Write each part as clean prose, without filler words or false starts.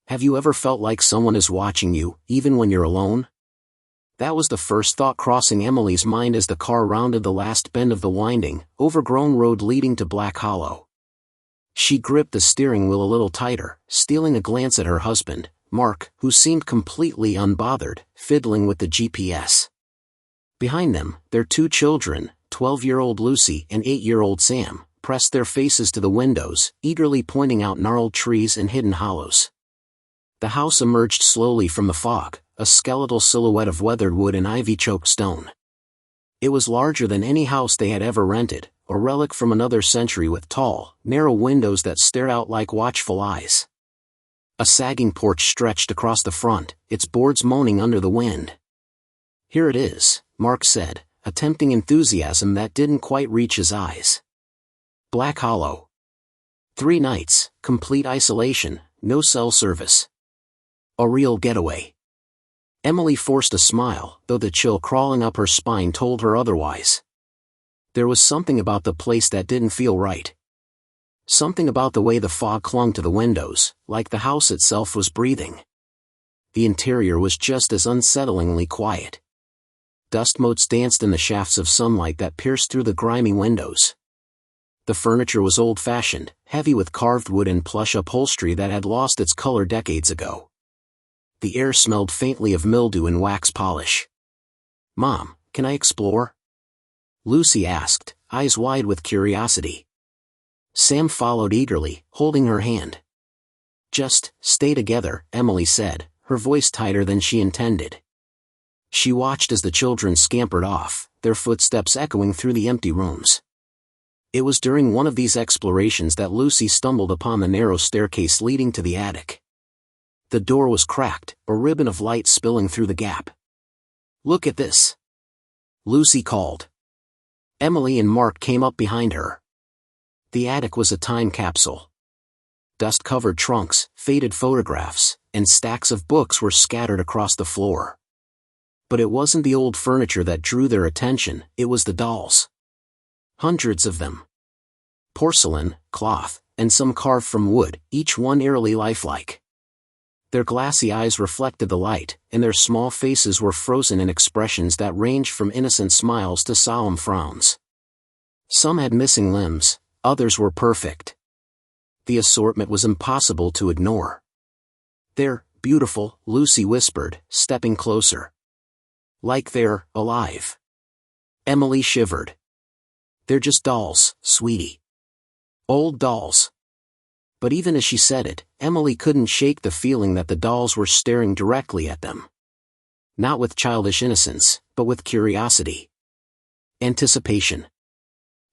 Have you ever felt like someone is watching you, even when you're alone? That was the first thought crossing Emily's mind as the car rounded the last bend of the winding, overgrown road leading to Black Hollow. She gripped the steering wheel a little tighter, stealing a glance at her husband, Mark, who seemed completely unbothered, fiddling with the GPS. Behind them, their two children, 12-year-old Lucy and 8-year-old Sam, pressed their faces to the windows, eagerly pointing out gnarled trees and hidden hollows. The house emerged slowly from the fog, a skeletal silhouette of weathered wood and ivy-choked stone. It was larger than any house they had ever rented, a relic from another century with tall, narrow windows that stared out like watchful eyes. A sagging porch stretched across the front, its boards moaning under the wind. "Here it is," Mark said, attempting enthusiasm that didn't quite reach his eyes. Black Hollow. 3 nights, complete isolation, no cell service. A real getaway. Emily forced a smile, though the chill crawling up her spine told her otherwise. There was something about the place that didn't feel right. Something about the way the fog clung to the windows, like the house itself was breathing. The interior was just as unsettlingly quiet. Dust motes danced in the shafts of sunlight that pierced through the grimy windows. The furniture was old-fashioned, heavy with carved wood and plush upholstery that had lost its color decades ago. The air smelled faintly of mildew and wax polish. "Mom, can I explore?" Lucy asked, eyes wide with curiosity. Sam followed eagerly, holding her hand. "Just stay together," Emily said, her voice tighter than she intended. She watched as the children scampered off, their footsteps echoing through the empty rooms. It was during one of these explorations that Lucy stumbled upon the narrow staircase leading to the attic. The door was cracked, a ribbon of light spilling through the gap. "Look at this," Lucy called. Emily and Mark came up behind her. The attic was a time capsule. Dust-covered trunks, faded photographs, and stacks of books were scattered across the floor. But it wasn't the old furniture that drew their attention, it was the dolls. Hundreds of them. Porcelain, cloth, and some carved from wood, each one eerily lifelike. Their glassy eyes reflected the light, and their small faces were frozen in expressions that ranged from innocent smiles to solemn frowns. Some had missing limbs, others were perfect. The assortment was impossible to ignore. "They're beautiful," Lucy whispered, stepping closer. "Like they're alive." Emily shivered. "They're just dolls, sweetie. Old dolls." But even as she said it, Emily couldn't shake the feeling that the dolls were staring directly at them. Not with childish innocence, but with curiosity. Anticipation.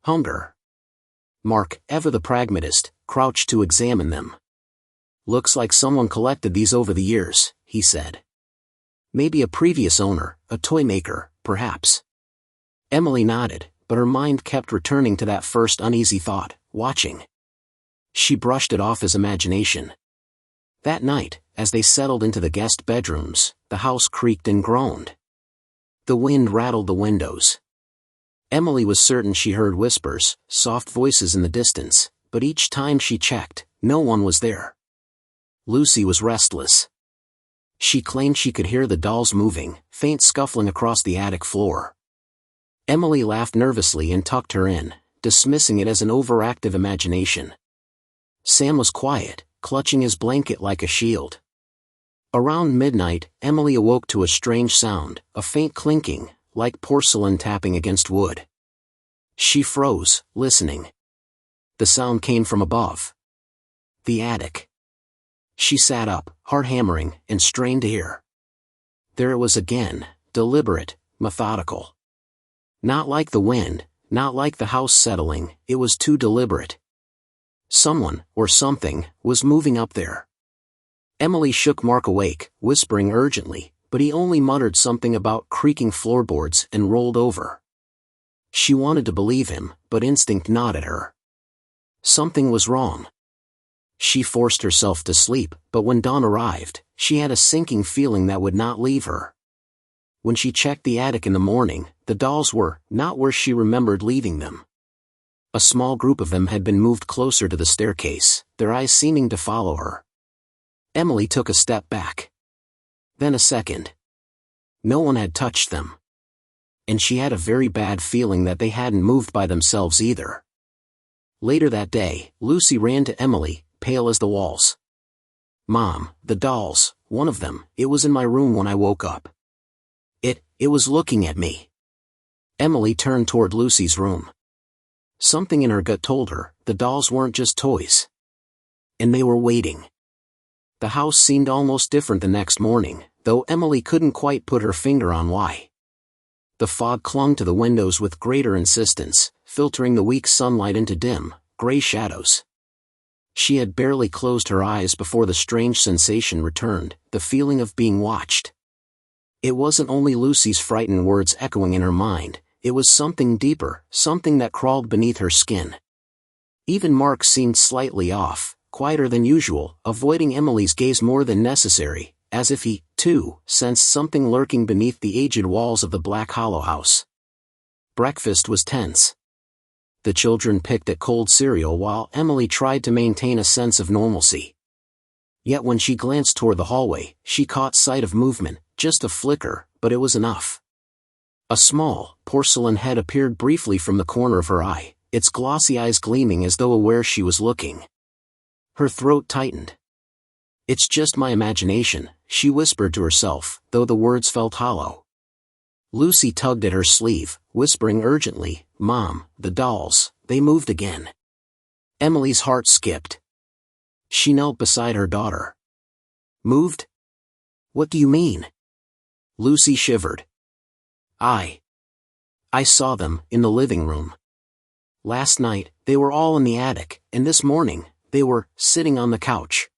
Hunger. Mark, ever the pragmatist, crouched to examine them. "Looks like someone collected these over the years," he said. "Maybe a previous owner, a toy maker, perhaps." Emily nodded, but her mind kept returning to that first uneasy thought, watching. She brushed it off as imagination. That night, as they settled into the guest bedrooms, the house creaked and groaned. The wind rattled the windows. Emily was certain she heard whispers, soft voices in the distance, but each time she checked, no one was there. Lucy was restless. She claimed she could hear the dolls moving, faint scuffling across the attic floor. Emily laughed nervously and tucked her in, dismissing it as an overactive imagination. Sam was quiet, clutching his blanket like a shield. Around midnight, Emily awoke to a strange sound, a faint clinking, like porcelain tapping against wood. She froze, listening. The sound came from above. The attic. She sat up, heart hammering, and strained to hear. There it was again, deliberate, methodical. Not like the wind, not like the house settling, it was too deliberate. Someone, or something, was moving up there. Emily shook Mark awake, whispering urgently, but he only muttered something about creaking floorboards and rolled over. She wanted to believe him, but instinct gnawed at her. Something was wrong. She forced herself to sleep, but when dawn arrived, she had a sinking feeling that would not leave her. When she checked the attic in the morning, the dolls were not where she remembered leaving them. A small group of them had been moved closer to the staircase, their eyes seeming to follow her. Emily took a step back. Then a second. No one had touched them. And she had a very bad feeling that they hadn't moved by themselves either. Later that day, Lucy ran to Emily, pale as the walls. "Mom, the dolls, one of them, it was in my room when I woke up. It was looking at me." Emily turned toward Lucy's room. Something in her gut told her, the dolls weren't just toys. And they were waiting. The house seemed almost different the next morning, though Emily couldn't quite put her finger on why. The fog clung to the windows with greater insistence, filtering the weak sunlight into dim, gray shadows. She had barely closed her eyes before the strange sensation returned, the feeling of being watched. It wasn't only Lucy's frightened words echoing in her mind, it was something deeper, something that crawled beneath her skin. Even Mark seemed slightly off, quieter than usual, avoiding Emily's gaze more than necessary, as if he, too, sensed something lurking beneath the aged walls of the Black Hollow house. Breakfast was tense. The children picked at cold cereal while Emily tried to maintain a sense of normalcy. Yet when she glanced toward the hallway, she caught sight of movement, just a flicker, but it was enough. A small, porcelain head appeared briefly from the corner of her eye, its glossy eyes gleaming as though aware she was looking. Her throat tightened. "It's just my imagination," she whispered to herself, though the words felt hollow. Lucy tugged at her sleeve, whispering urgently, "Mom, the dolls, they moved again." Emily's heart skipped. She knelt beside her daughter. "Moved? What do you mean?" Lucy shivered. I saw them, in the living room. Last night, they were all in the attic, and this morning, they were, sitting on the couch.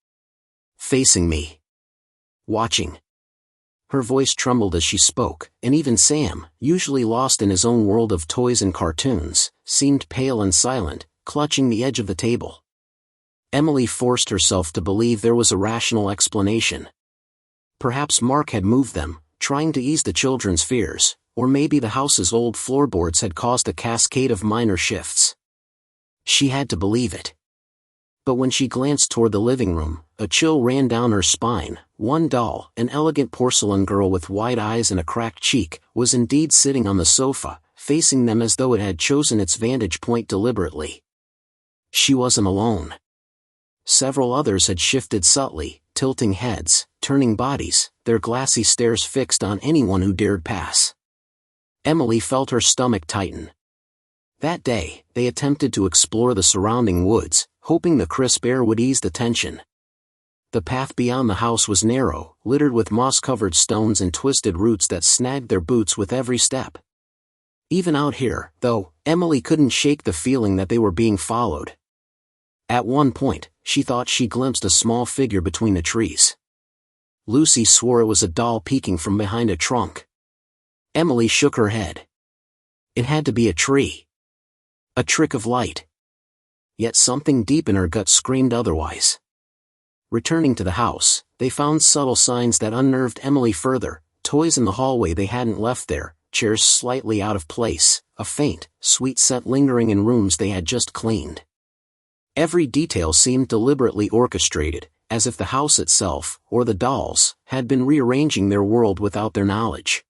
Facing me. Watching. Her voice trembled as she spoke, and even Sam, usually lost in his own world of toys and cartoons, seemed pale and silent, clutching the edge of the table. Emily forced herself to believe there was a rational explanation. Perhaps Mark had moved them, trying to ease the children's fears, or maybe the house's old floorboards had caused a cascade of minor shifts. She had to believe it. But when she glanced toward the living room, a chill ran down her spine. One doll, an elegant porcelain girl with wide eyes and a cracked cheek, was indeed sitting on the sofa, facing them as though it had chosen its vantage point deliberately. She wasn't alone. Several others had shifted subtly, tilting heads, turning bodies, their glassy stares fixed on anyone who dared pass. Emily felt her stomach tighten. That day, they attempted to explore the surrounding woods, hoping the crisp air would ease the tension. The path beyond the house was narrow, littered with moss-covered stones and twisted roots that snagged their boots with every step. Even out here, though, Emily couldn't shake the feeling that they were being followed. At one point, she thought she glimpsed a small figure between the trees. Lucy swore it was a doll peeking from behind a trunk. Emily shook her head. It had to be a tree. A trick of light. Yet something deep in her gut screamed otherwise. Returning to the house, they found subtle signs that unnerved Emily further: toys in the hallway they hadn't left there, chairs slightly out of place, a faint, sweet scent lingering in rooms they had just cleaned. Every detail seemed deliberately orchestrated, as if the house itself, or the dolls, had been rearranging their world without their knowledge.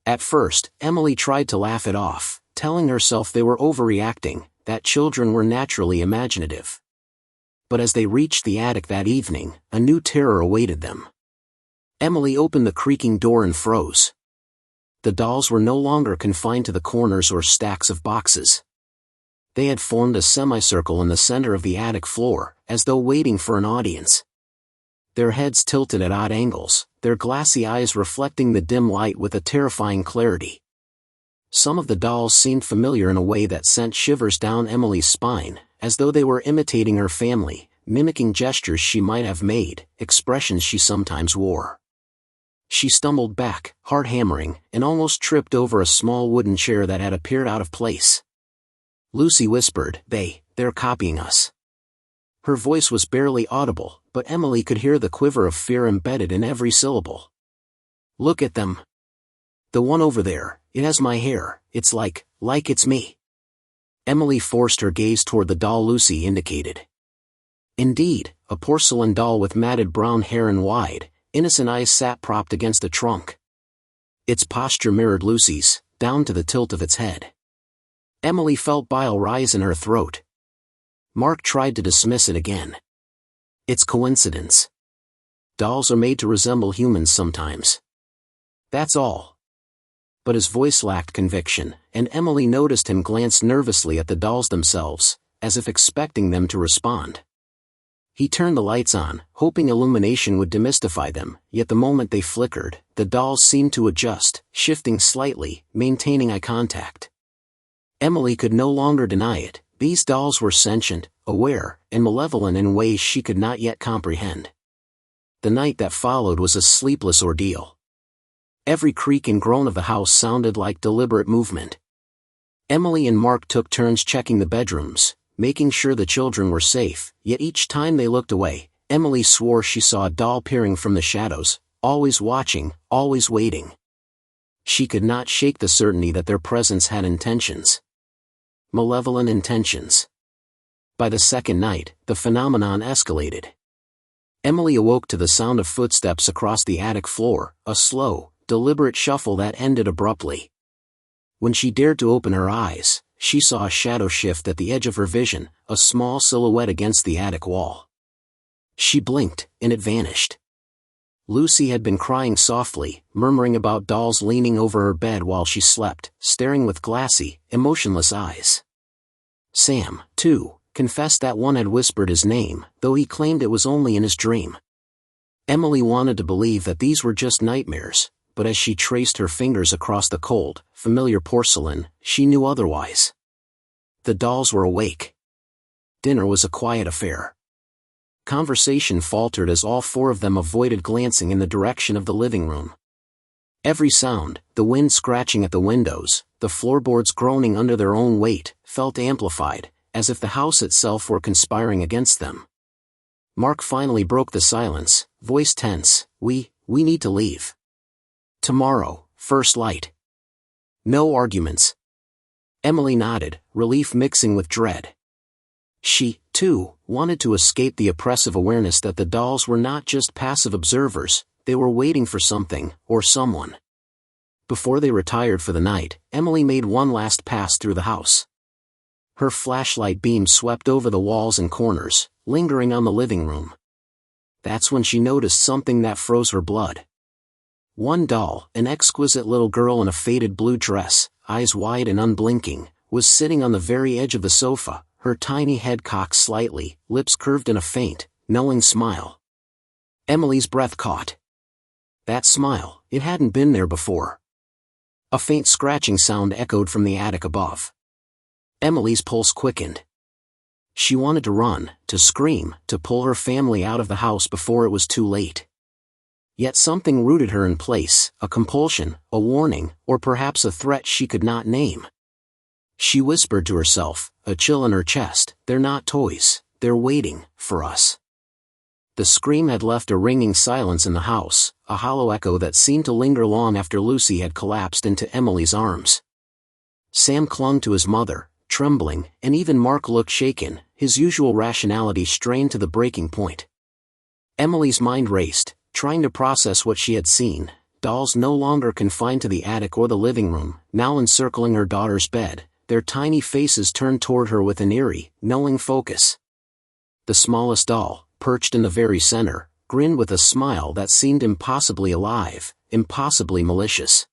At first, Emily tried to laugh it off, telling herself they were overreacting, that children were naturally imaginative. But as they reached the attic that evening, a new terror awaited them. Emily opened the creaking door and froze. The dolls were no longer confined to the corners or stacks of boxes. They had formed a semicircle in the center of the attic floor, as though waiting for an audience. Their heads tilted at odd angles, their glassy eyes reflecting the dim light with a terrifying clarity. Some of the dolls seemed familiar in a way that sent shivers down Emily's spine, as though they were imitating her family, mimicking gestures she might have made, expressions she sometimes wore. She stumbled back, heart hammering, and almost tripped over a small wooden chair that had appeared out of place. Lucy whispered, They're copying us." Her voice was barely audible, but Emily could hear the quiver of fear embedded in every syllable. "Look at them. The one over there, it has my hair, it's like it's me." Emily forced her gaze toward the doll Lucy indicated. Indeed, a porcelain doll with matted brown hair and wide, innocent eyes sat propped against a trunk. Its posture mirrored Lucy's, down to the tilt of its head. Emily felt bile rise in her throat. Mark tried to dismiss it again. It's coincidence. Dolls are made to resemble humans sometimes. That's all. But his voice lacked conviction, and Emily noticed him glance nervously at the dolls themselves, as if expecting them to respond. He turned the lights on, hoping illumination would demystify them, yet the moment they flickered, the dolls seemed to adjust, shifting slightly, maintaining eye contact. Emily could no longer deny it. These dolls were sentient, aware, and malevolent in ways she could not yet comprehend. The night that followed was a sleepless ordeal. Every creak and groan of the house sounded like deliberate movement. Emily and Mark took turns checking the bedrooms, making sure the children were safe, yet each time they looked away, Emily swore she saw a doll peering from the shadows, always watching, always waiting. She could not shake the certainty that their presence had intentions. Malevolent intentions. By the second night, the phenomenon escalated. Emily awoke to the sound of footsteps across the attic floor, a slow, deliberate shuffle that ended abruptly. When she dared to open her eyes, she saw a shadow shift at the edge of her vision, a small silhouette against the attic wall. She blinked, and it vanished. Lucy had been crying softly, murmuring about dolls leaning over her bed while she slept, staring with glassy, emotionless eyes. Sam, too, confessed that one had whispered his name, though he claimed it was only in his dream. Emily wanted to believe that these were just nightmares, but as she traced her fingers across the cold, familiar porcelain, she knew otherwise. The dolls were awake. Dinner was a quiet affair. Conversation faltered as all four of them avoided glancing in the direction of the living room. Every sound, the wind scratching at the windows, the floorboards groaning under their own weight, felt amplified, as if the house itself were conspiring against them. Mark finally broke the silence, voice tense. We need to leave. Tomorrow, first light. No arguments. Emily nodded, relief mixing with dread. She, too, wanted to escape the oppressive awareness that the dolls were not just passive observers, they were waiting for something, or someone. Before they retired for the night, Emily made one last pass through the house. Her flashlight beam swept over the walls and corners, lingering on the living room. That's when she noticed something that froze her blood. One doll, an exquisite little girl in a faded blue dress, eyes wide and unblinking, was sitting on the very edge of the sofa, her tiny head cocked slightly, lips curved in a faint, knowing smile. Emily's breath caught. That smile, it hadn't been there before. A faint scratching sound echoed from the attic above. Emily's pulse quickened. She wanted to run, to scream, to pull her family out of the house before it was too late. Yet something rooted her in place, a compulsion, a warning, or perhaps a threat she could not name. She whispered to herself, a chill in her chest, "They're not toys, they're waiting for us." The scream had left a ringing silence in the house, a hollow echo that seemed to linger long after Lucy had collapsed into Emily's arms. Sam clung to his mother, trembling, and even Mark looked shaken, his usual rationality strained to the breaking point. Emily's mind raced, trying to process what she had seen, dolls no longer confined to the attic or the living room, now encircling her daughter's bed, their tiny faces turned toward her with an eerie, knowing focus. The smallest doll, perched in the very center, grinned with a smile that seemed impossibly alive, impossibly malicious.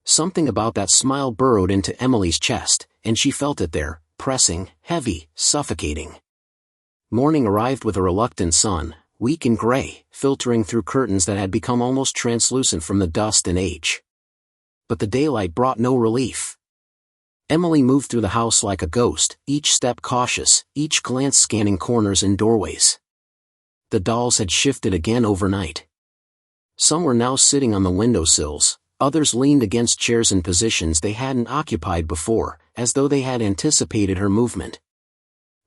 Something about that smile burrowed into Emily's chest, and she felt it there, pressing, heavy, suffocating. Morning arrived with a reluctant sun, weak and gray, filtering through curtains that had become almost translucent from the dust and age. But the daylight brought no relief. Emily moved through the house like a ghost, each step cautious, each glance scanning corners and doorways. The dolls had shifted again overnight. Some were now sitting on the windowsills, others leaned against chairs in positions they hadn't occupied before, as though they had anticipated her movement.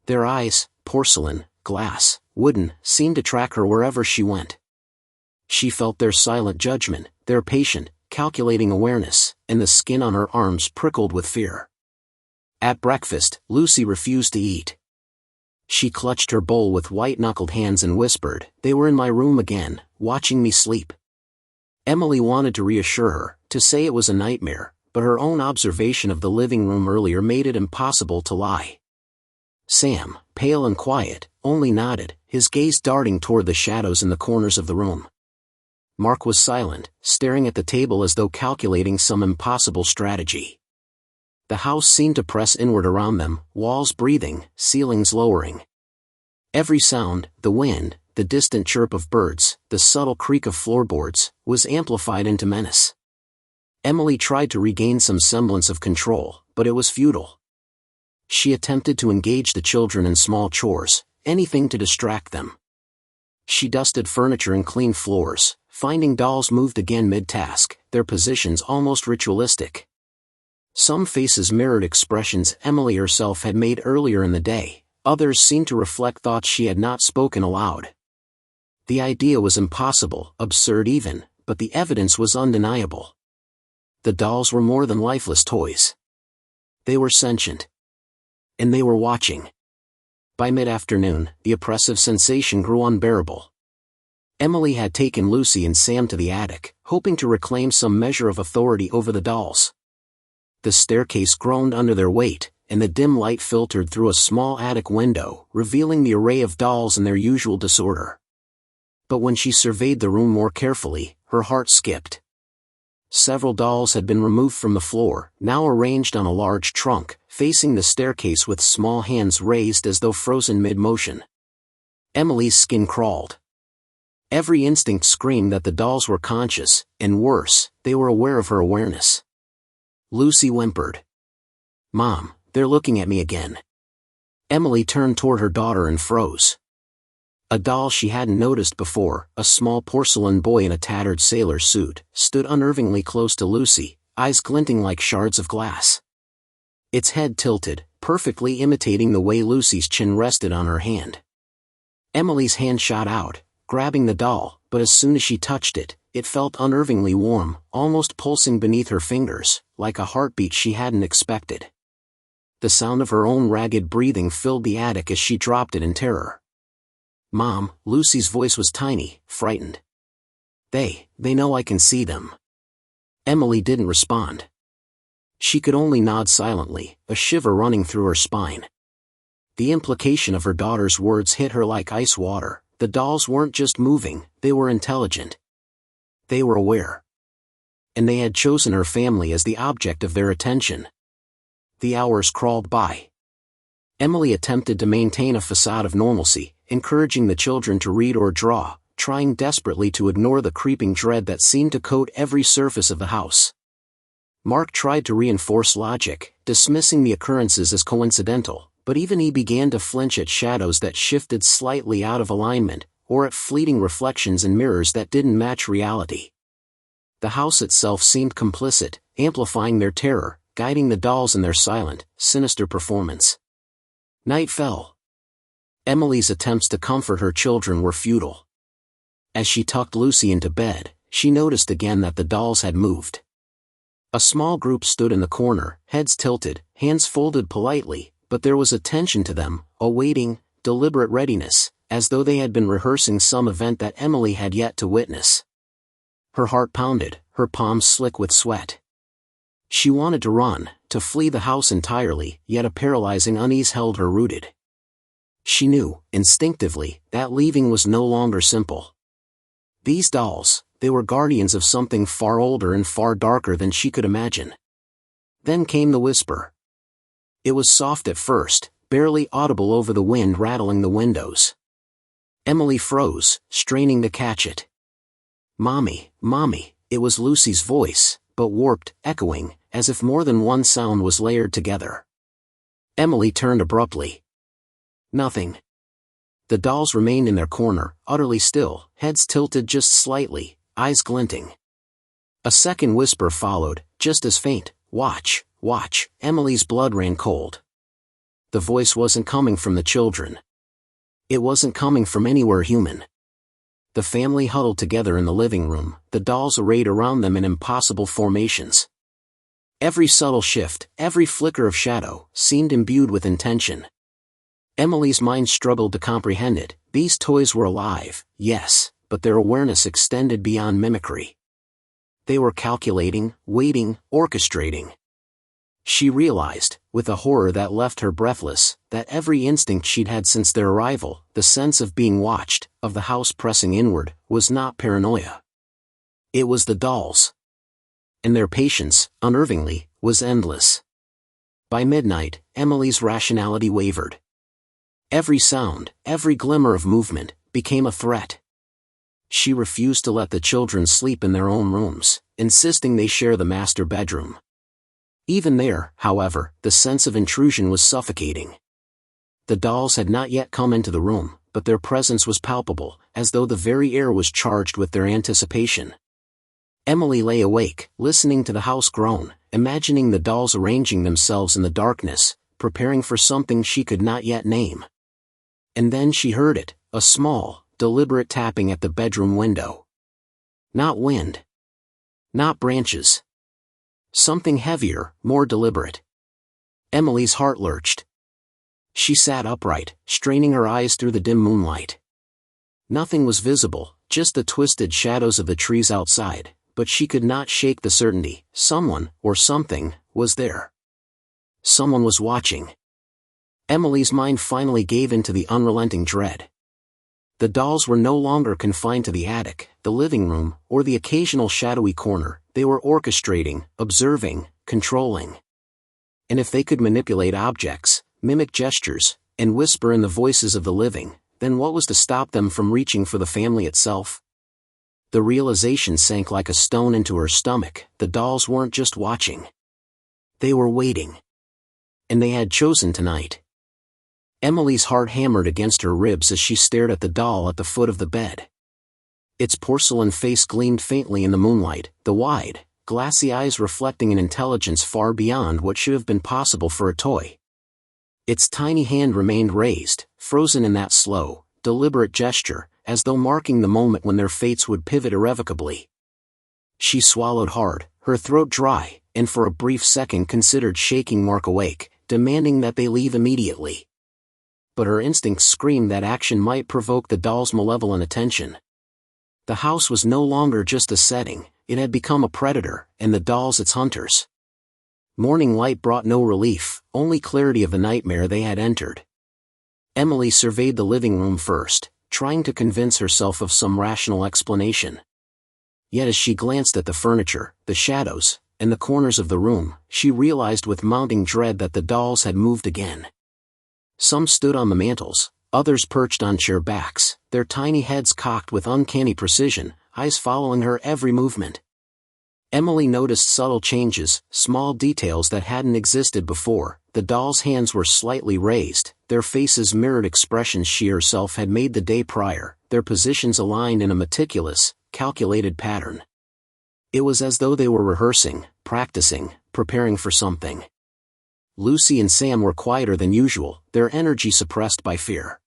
Their eyes, porcelain, glass, wooden, seemed to track her wherever she went. She felt their silent judgment, their patient, calculating awareness, and the skin on her arms prickled with fear. At breakfast, Lucy refused to eat. She clutched her bowl with white-knuckled hands and whispered, "They were in my room again, watching me sleep." Emily wanted to reassure her, to say it was a nightmare, but her own observation of the living room earlier made it impossible to lie. Sam, pale and quiet, only nodded, his gaze darting toward the shadows in the corners of the room. Mark was silent, staring at the table as though calculating some impossible strategy. The house seemed to press inward around them, walls breathing, ceilings lowering. Every sound, the wind, the distant chirp of birds, the subtle creak of floorboards, was amplified into menace. Emily tried to regain some semblance of control, but it was futile. She attempted to engage the children in small chores, anything to distract them. She dusted furniture and cleaned floors, finding dolls moved again mid-task, their positions almost ritualistic. Some faces mirrored expressions Emily herself had made earlier in the day, others seemed to reflect thoughts she had not spoken aloud. The idea was impossible, absurd even, but the evidence was undeniable. The dolls were more than lifeless toys. They were sentient. And they were watching. By mid-afternoon, the oppressive sensation grew unbearable. Emily had taken Lucy and Sam to the attic, hoping to reclaim some measure of authority over the dolls. The staircase groaned under their weight, and the dim light filtered through a small attic window, revealing the array of dolls in their usual disorder. But when she surveyed the room more carefully, her heart skipped. Several dolls had been removed from the floor, now arranged on a large trunk, facing the staircase with small hands raised as though frozen mid-motion. Emily's skin crawled. Every instinct screamed that the dolls were conscious, and worse, they were aware of her awareness. Lucy whimpered. "Mom, they're looking at me again." Emily turned toward her daughter and froze. A doll she hadn't noticed before, a small porcelain boy in a tattered sailor suit, stood unnervingly close to Lucy, eyes glinting like shards of glass. Its head tilted, perfectly imitating the way Lucy's chin rested on her hand. Emily's hand shot out, grabbing the doll, but as soon as she touched it, it felt unnervingly warm, almost pulsing beneath her fingers, like a heartbeat she hadn't expected. The sound of her own ragged breathing filled the attic as she dropped it in terror. "Mom," Lucy's voice was tiny, frightened. They know I can see them." Emily didn't respond. She could only nod silently, a shiver running through her spine. The implication of her daughter's words hit her like ice water. The dolls weren't just moving, they were intelligent. They were aware. And they had chosen her family as the object of their attention. The hours crawled by. Emily attempted to maintain a facade of normalcy, encouraging the children to read or draw, trying desperately to ignore the creeping dread that seemed to coat every surface of the house. Mark tried to reinforce logic, dismissing the occurrences as coincidental, but even he began to flinch at shadows that shifted slightly out of alignment, or at fleeting reflections in mirrors that didn't match reality. The house itself seemed complicit, amplifying their terror, guiding the dolls in their silent, sinister performance. Night fell. Emily's attempts to comfort her children were futile. As she tucked Lucy into bed, she noticed again that the dolls had moved. A small group stood in the corner, heads tilted, hands folded politely, but there was a tension to them, a waiting, deliberate readiness, as though they had been rehearsing some event that Emily had yet to witness. Her heart pounded, her palms slick with sweat. She wanted to run, to flee the house entirely, yet a paralyzing unease held her rooted. She knew, instinctively, that leaving was no longer simple. These dolls, they were guardians of something far older and far darker than she could imagine. Then came the whisper. It was soft at first, barely audible over the wind rattling the windows. Emily froze, straining to catch it. "Mommy, Mommy," it was Lucy's voice, but warped, echoing, as if more than one sound was layered together. Emily turned abruptly. Nothing. The dolls remained in their corner, utterly still, heads tilted just slightly, eyes glinting. A second whisper followed, just as faint, "Watch, watch." Emily's blood ran cold. The voice wasn't coming from the children. It wasn't coming from anywhere human. The family huddled together in the living room, the dolls arrayed around them in impossible formations. Every subtle shift, every flicker of shadow, seemed imbued with intention. Emily's mind struggled to comprehend it. These toys were alive, yes, but their awareness extended beyond mimicry. They were calculating, waiting, orchestrating. She realized, with a horror that left her breathless, that every instinct she'd had since their arrival, the sense of being watched, of the house pressing inward, was not paranoia. It was the dolls. And their patience, unnervingly, was endless. By midnight, Emily's rationality wavered. Every sound, every glimmer of movement, became a threat. She refused to let the children sleep in their own rooms, insisting they share the master bedroom. Even there, however, the sense of intrusion was suffocating. The dolls had not yet come into the room, but their presence was palpable, as though the very air was charged with their anticipation. Emily lay awake, listening to the house groan, imagining the dolls arranging themselves in the darkness, preparing for something she could not yet name. And then she heard it, a small, deliberate tapping at the bedroom window. Not wind. Not branches. Something heavier, more deliberate. Emily's heart lurched. She sat upright, straining her eyes through the dim moonlight. Nothing was visible, just the twisted shadows of the trees outside, but she could not shake the certainty, someone, or something, was there. Someone was watching. Emily's mind finally gave in to the unrelenting dread. The dolls were no longer confined to the attic, the living room, or the occasional shadowy corner. They were orchestrating, observing, controlling. And if they could manipulate objects, mimic gestures, and whisper in the voices of the living, then what was to stop them from reaching for the family itself? The realization sank like a stone into her stomach. The dolls weren't just watching. They were waiting. And they had chosen tonight. Emily's heart hammered against her ribs as she stared at the doll at the foot of the bed. Its porcelain face gleamed faintly in the moonlight, the wide, glassy eyes reflecting an intelligence far beyond what should have been possible for a toy. Its tiny hand remained raised, frozen in that slow, deliberate gesture, as though marking the moment when their fates would pivot irrevocably. She swallowed hard, her throat dry, and for a brief second considered shaking Mark awake, demanding that they leave immediately. But her instincts screamed that action might provoke the doll's malevolent attention. The house was no longer just a setting, it had become a predator, and the dolls its hunters. Morning light brought no relief, only clarity of the nightmare they had entered. Emily surveyed the living room first, trying to convince herself of some rational explanation. Yet as she glanced at the furniture, the shadows, and the corners of the room, she realized with mounting dread that the dolls had moved again. Some stood on the mantels, others perched on chair backs, their tiny heads cocked with uncanny precision, eyes following her every movement. Emily noticed subtle changes, small details that hadn't existed before. The dolls' hands were slightly raised, their faces mirrored expressions she herself had made the day prior, their positions aligned in a meticulous, calculated pattern. It was as though they were rehearsing, practicing, preparing for something. Lucy and Sam were quieter than usual, their energy suppressed by fear.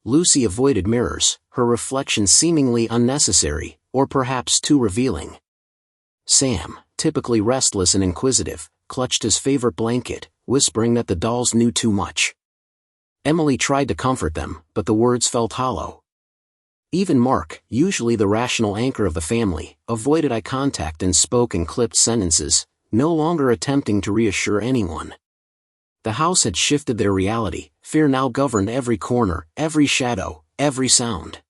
Lucy avoided mirrors, her reflection seemingly unnecessary, or perhaps too revealing. Sam, typically restless and inquisitive, clutched his favorite blanket, whispering that the dolls knew too much. Emily tried to comfort them, but the words felt hollow. Even Mark, usually the rational anchor of the family, avoided eye contact and spoke in clipped sentences, no longer attempting to reassure anyone. The house had shifted their reality, fear now governed every corner, every shadow, every sound.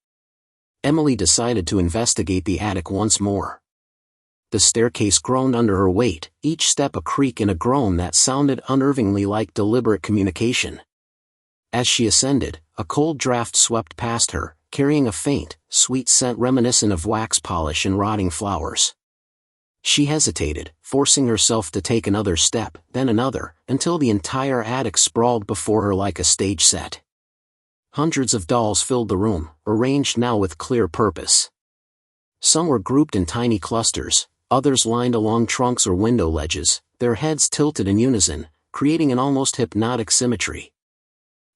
Emily decided to investigate the attic once more. The staircase groaned under her weight, each step a creak and a groan that sounded unnervingly like deliberate communication. As she ascended, a cold draft swept past her, carrying a faint, sweet scent reminiscent of wax polish and rotting flowers. She hesitated, forcing herself to take another step, then another, until the entire attic sprawled before her like a stage set. Hundreds of dolls filled the room, arranged now with clear purpose. Some were grouped in tiny clusters, others lined along trunks or window ledges, their heads tilted in unison, creating an almost hypnotic symmetry.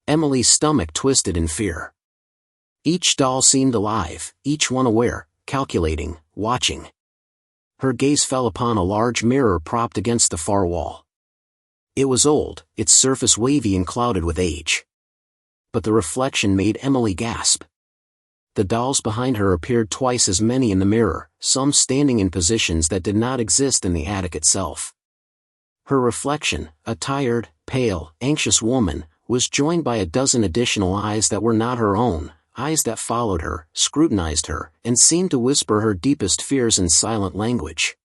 Emily's stomach twisted in fear. Each doll seemed alive, each one aware, calculating, watching. Her gaze fell upon a large mirror propped against the far wall. It was old, its surface wavy and clouded with age. But the reflection made Emily gasp. The dolls behind her appeared twice as many in the mirror, some standing in positions that did not exist in the attic itself. Her reflection, a tired, pale, anxious woman, was joined by a dozen additional eyes that were not her own, eyes that followed her, scrutinized her, and seemed to whisper her deepest fears in silent language.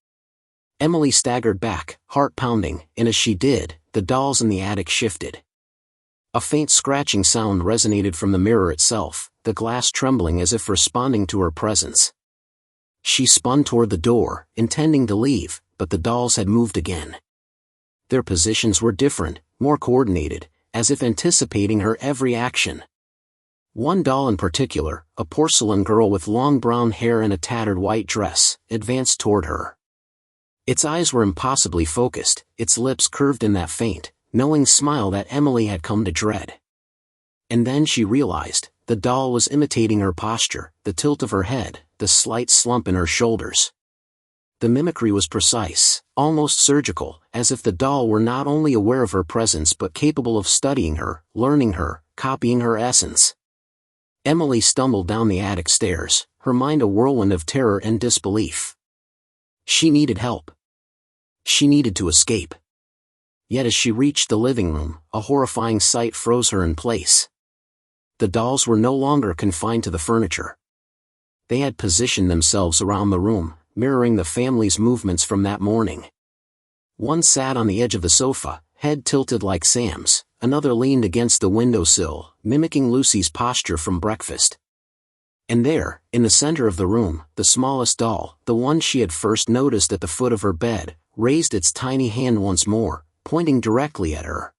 Emily staggered back, heart pounding, and as she did, the dolls in the attic shifted. A faint scratching sound resonated from the mirror itself, the glass trembling as if responding to her presence. She spun toward the door, intending to leave, but the dolls had moved again. Their positions were different, more coordinated, as if anticipating her every action. One doll in particular, a porcelain girl with long brown hair and a tattered white dress, advanced toward her. Its eyes were impossibly focused, its lips curved in that faint, knowing smile that Emily had come to dread. And then she realized, the doll was imitating her posture, the tilt of her head, the slight slump in her shoulders. The mimicry was precise, almost surgical, as if the doll were not only aware of her presence but capable of studying her, learning her, copying her essence. Emily stumbled down the attic stairs, her mind a whirlwind of terror and disbelief. She needed help. She needed to escape. Yet as she reached the living room, a horrifying sight froze her in place. The dolls were no longer confined to the furniture. They had positioned themselves around the room, mirroring the family's movements from that morning. One sat on the edge of the sofa, head tilted like Sam's, another leaned against the windowsill, mimicking Lucy's posture from breakfast. And there, in the center of the room, the smallest doll, the one she had first noticed at the foot of her bed, raised its tiny hand once more, pointing directly at her.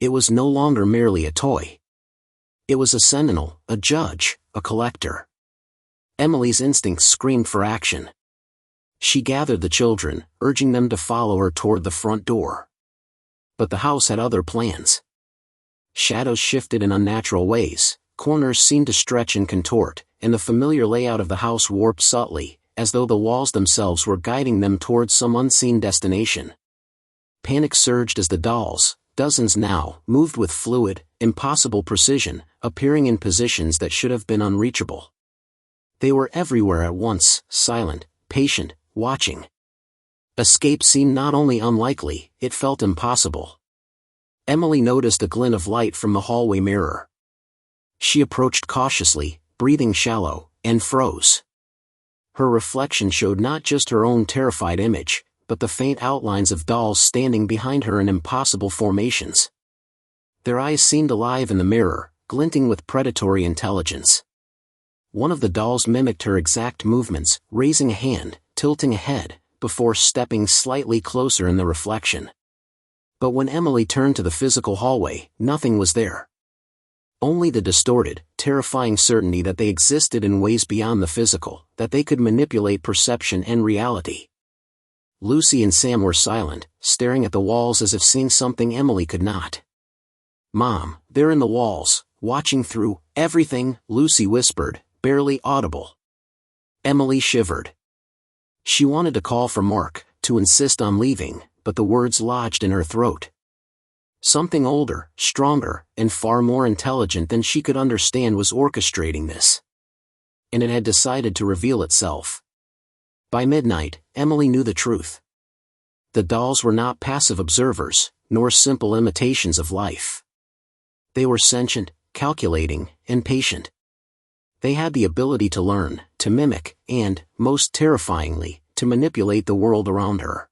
It was no longer merely a toy. It was a sentinel, a judge, a collector. Emily's instincts screamed for action. She gathered the children, urging them to follow her toward the front door. But the house had other plans. Shadows shifted in unnatural ways, corners seemed to stretch and contort, and the familiar layout of the house warped subtly, as though the walls themselves were guiding them towards some unseen destination. Panic surged as the dolls, dozens now, moved with fluid, impossible precision, appearing in positions that should have been unreachable. They were everywhere at once, silent, patient, watching. Escape seemed not only unlikely, it felt impossible. Emily noticed a glint of light from the hallway mirror. She approached cautiously, breathing shallow, and froze. Her reflection showed not just her own terrified image, but the faint outlines of dolls standing behind her in impossible formations. Their eyes seemed alive in the mirror, glinting with predatory intelligence. One of the dolls mimicked her exact movements, raising a hand, tilting a head, before stepping slightly closer in the reflection. But when Emily turned to the physical hallway, nothing was there. Only the distorted, terrifying certainty that they existed in ways beyond the physical, that they could manipulate perception and reality. Lucy and Sam were silent, staring at the walls as if seeing something Emily could not. "Mom, they're in the walls, watching through everything," Lucy whispered, barely audible. Emily shivered. She wanted to call for Mark, to insist on leaving, but the words lodged in her throat. Something older, stronger, and far more intelligent than she could understand was orchestrating this. And it had decided to reveal itself. By midnight, Emily knew the truth. The dolls were not passive observers, nor simple imitations of life. They were sentient, calculating, and patient. They had the ability to learn, to mimic, and, most terrifyingly, to manipulate the world around her.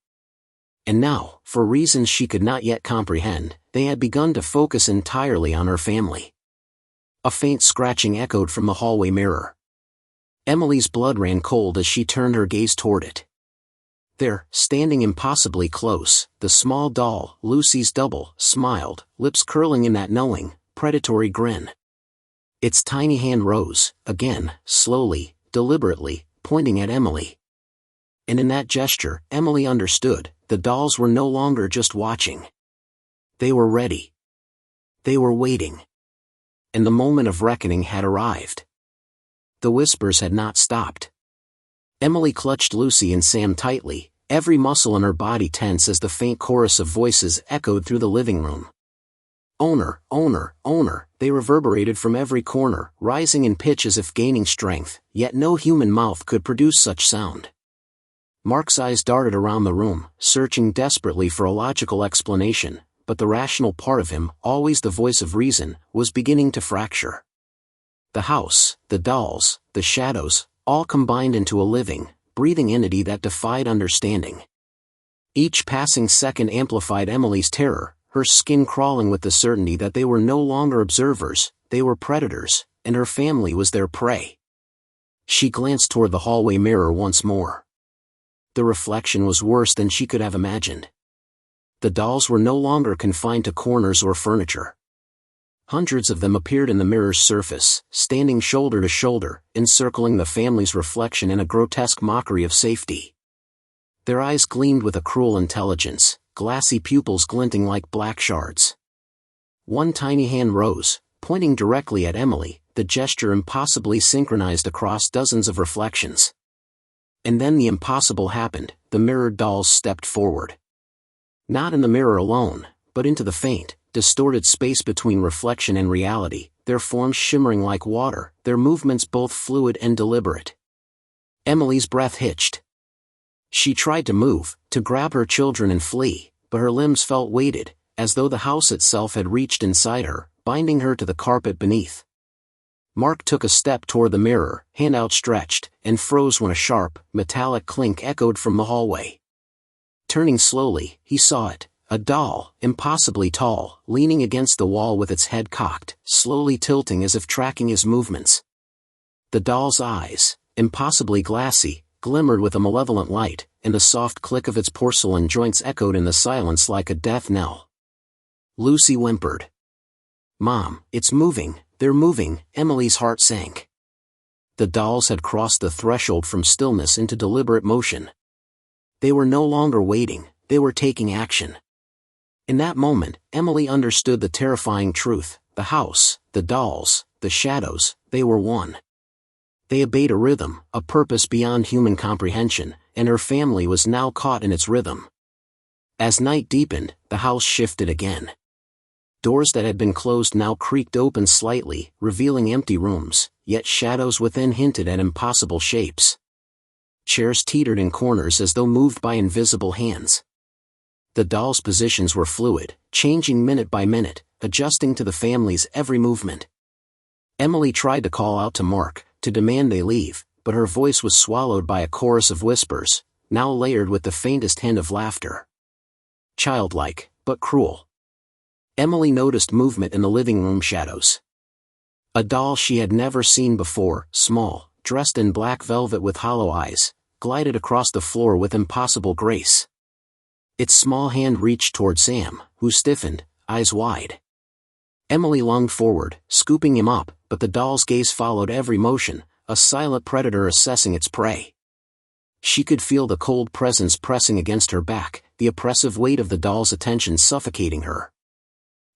And now, for reasons she could not yet comprehend, they had begun to focus entirely on her family. A faint scratching echoed from the hallway mirror. Emily's blood ran cold as she turned her gaze toward it. There, standing impossibly close, the small doll, Lucy's double, smiled, lips curling in that knowing, predatory grin. Its tiny hand rose, again, slowly, deliberately, pointing at Emily. And in that gesture, Emily understood, the dolls were no longer just watching. They were ready. They were waiting. And the moment of reckoning had arrived. The whispers had not stopped. Emily clutched Lucy and Sam tightly, every muscle in her body tense as the faint chorus of voices echoed through the living room. Owner, owner, owner, they reverberated from every corner, rising in pitch as if gaining strength, yet no human mouth could produce such sound. Mark's eyes darted around the room, searching desperately for a logical explanation, but the rational part of him, always the voice of reason, was beginning to fracture. The house, the dolls, the shadows, all combined into a living, breathing entity that defied understanding. Each passing second amplified Emily's terror, her skin crawling with the certainty that they were no longer observers, they were predators, and her family was their prey. She glanced toward the hallway mirror once more. The reflection was worse than she could have imagined. The dolls were no longer confined to corners or furniture. Hundreds of them appeared in the mirror's surface, standing shoulder to shoulder, encircling the family's reflection in a grotesque mockery of safety. Their eyes gleamed with a cruel intelligence, glassy pupils glinting like black shards. One tiny hand rose, pointing directly at Emily, the gesture impossibly synchronized across dozens of reflections. And then the impossible happened, the mirrored dolls stepped forward. Not in the mirror alone, but into the faint, distorted space between reflection and reality, their forms shimmering like water, their movements both fluid and deliberate. Emily's breath hitched. She tried to move, to grab her children and flee, but her limbs felt weighted, as though the house itself had reached inside her, binding her to the carpet beneath. Mark took a step toward the mirror, hand outstretched, and froze when a sharp, metallic clink echoed from the hallway. Turning slowly, he saw it, a doll, impossibly tall, leaning against the wall with its head cocked, slowly tilting as if tracking his movements. The doll's eyes, impossibly glassy, glimmered with a malevolent light, and the soft click of its porcelain joints echoed in the silence like a death knell. Lucy whimpered. "Mom, it's moving, they're moving," Emily's heart sank. The dolls had crossed the threshold from stillness into deliberate motion. They were no longer waiting, they were taking action. In that moment, Emily understood the terrifying truth: the house, the dolls, the shadows, they were one. They obeyed a rhythm, a purpose beyond human comprehension, and her family was now caught in its rhythm. As night deepened, the house shifted again. Doors that had been closed now creaked open slightly, revealing empty rooms, yet shadows within hinted at impossible shapes. Chairs teetered in corners as though moved by invisible hands. The dolls' positions were fluid, changing minute by minute, adjusting to the family's every movement. Emily tried to call out to Mark, to demand they leave, but her voice was swallowed by a chorus of whispers, now layered with the faintest hint of laughter. Childlike, but cruel. Emily noticed movement in the living room shadows. A doll she had never seen before, small, dressed in black velvet with hollow eyes, glided across the floor with impossible grace. Its small hand reached toward Sam, who stiffened, eyes wide. Emily lunged forward, scooping him up, but the doll's gaze followed every motion, a silent predator assessing its prey. She could feel the cold presence pressing against her back, the oppressive weight of the doll's attention suffocating her.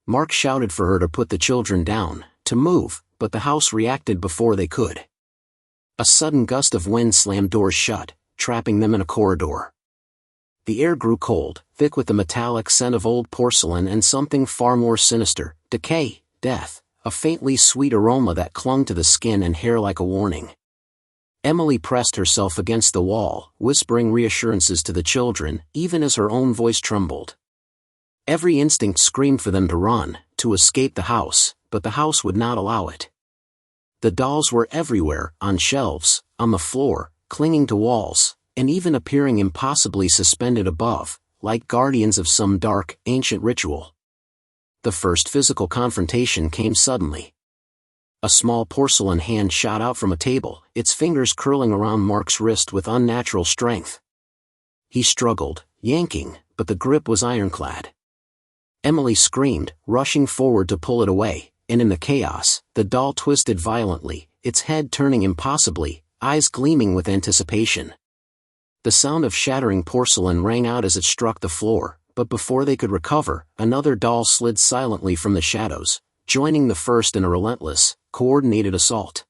Mark shouted for her to put the children down, to move, but the house reacted before they could. A sudden gust of wind slammed doors shut, trapping them in a corridor. The air grew cold, thick with the metallic scent of old porcelain and something far more sinister: decay, death, a faintly sweet aroma that clung to the skin and hair like a warning. Emily pressed herself against the wall, whispering reassurances to the children, even as her own voice trembled. Every instinct screamed for them to run, to escape the house, but the house would not allow it. The dolls were everywhere, on shelves, on the floor, clinging to walls, and even appearing impossibly suspended above, like guardians of some dark, ancient ritual. The first physical confrontation came suddenly. A small porcelain hand shot out from a table, its fingers curling around Mark's wrist with unnatural strength. He struggled, yanking, but the grip was ironclad. Emily screamed, rushing forward to pull it away, and in the chaos, the doll twisted violently, its head turning impossibly, eyes gleaming with anticipation. The sound of shattering porcelain rang out as it struck the floor, but before they could recover, another doll slid silently from the shadows, joining the first in a relentless, coordinated assault.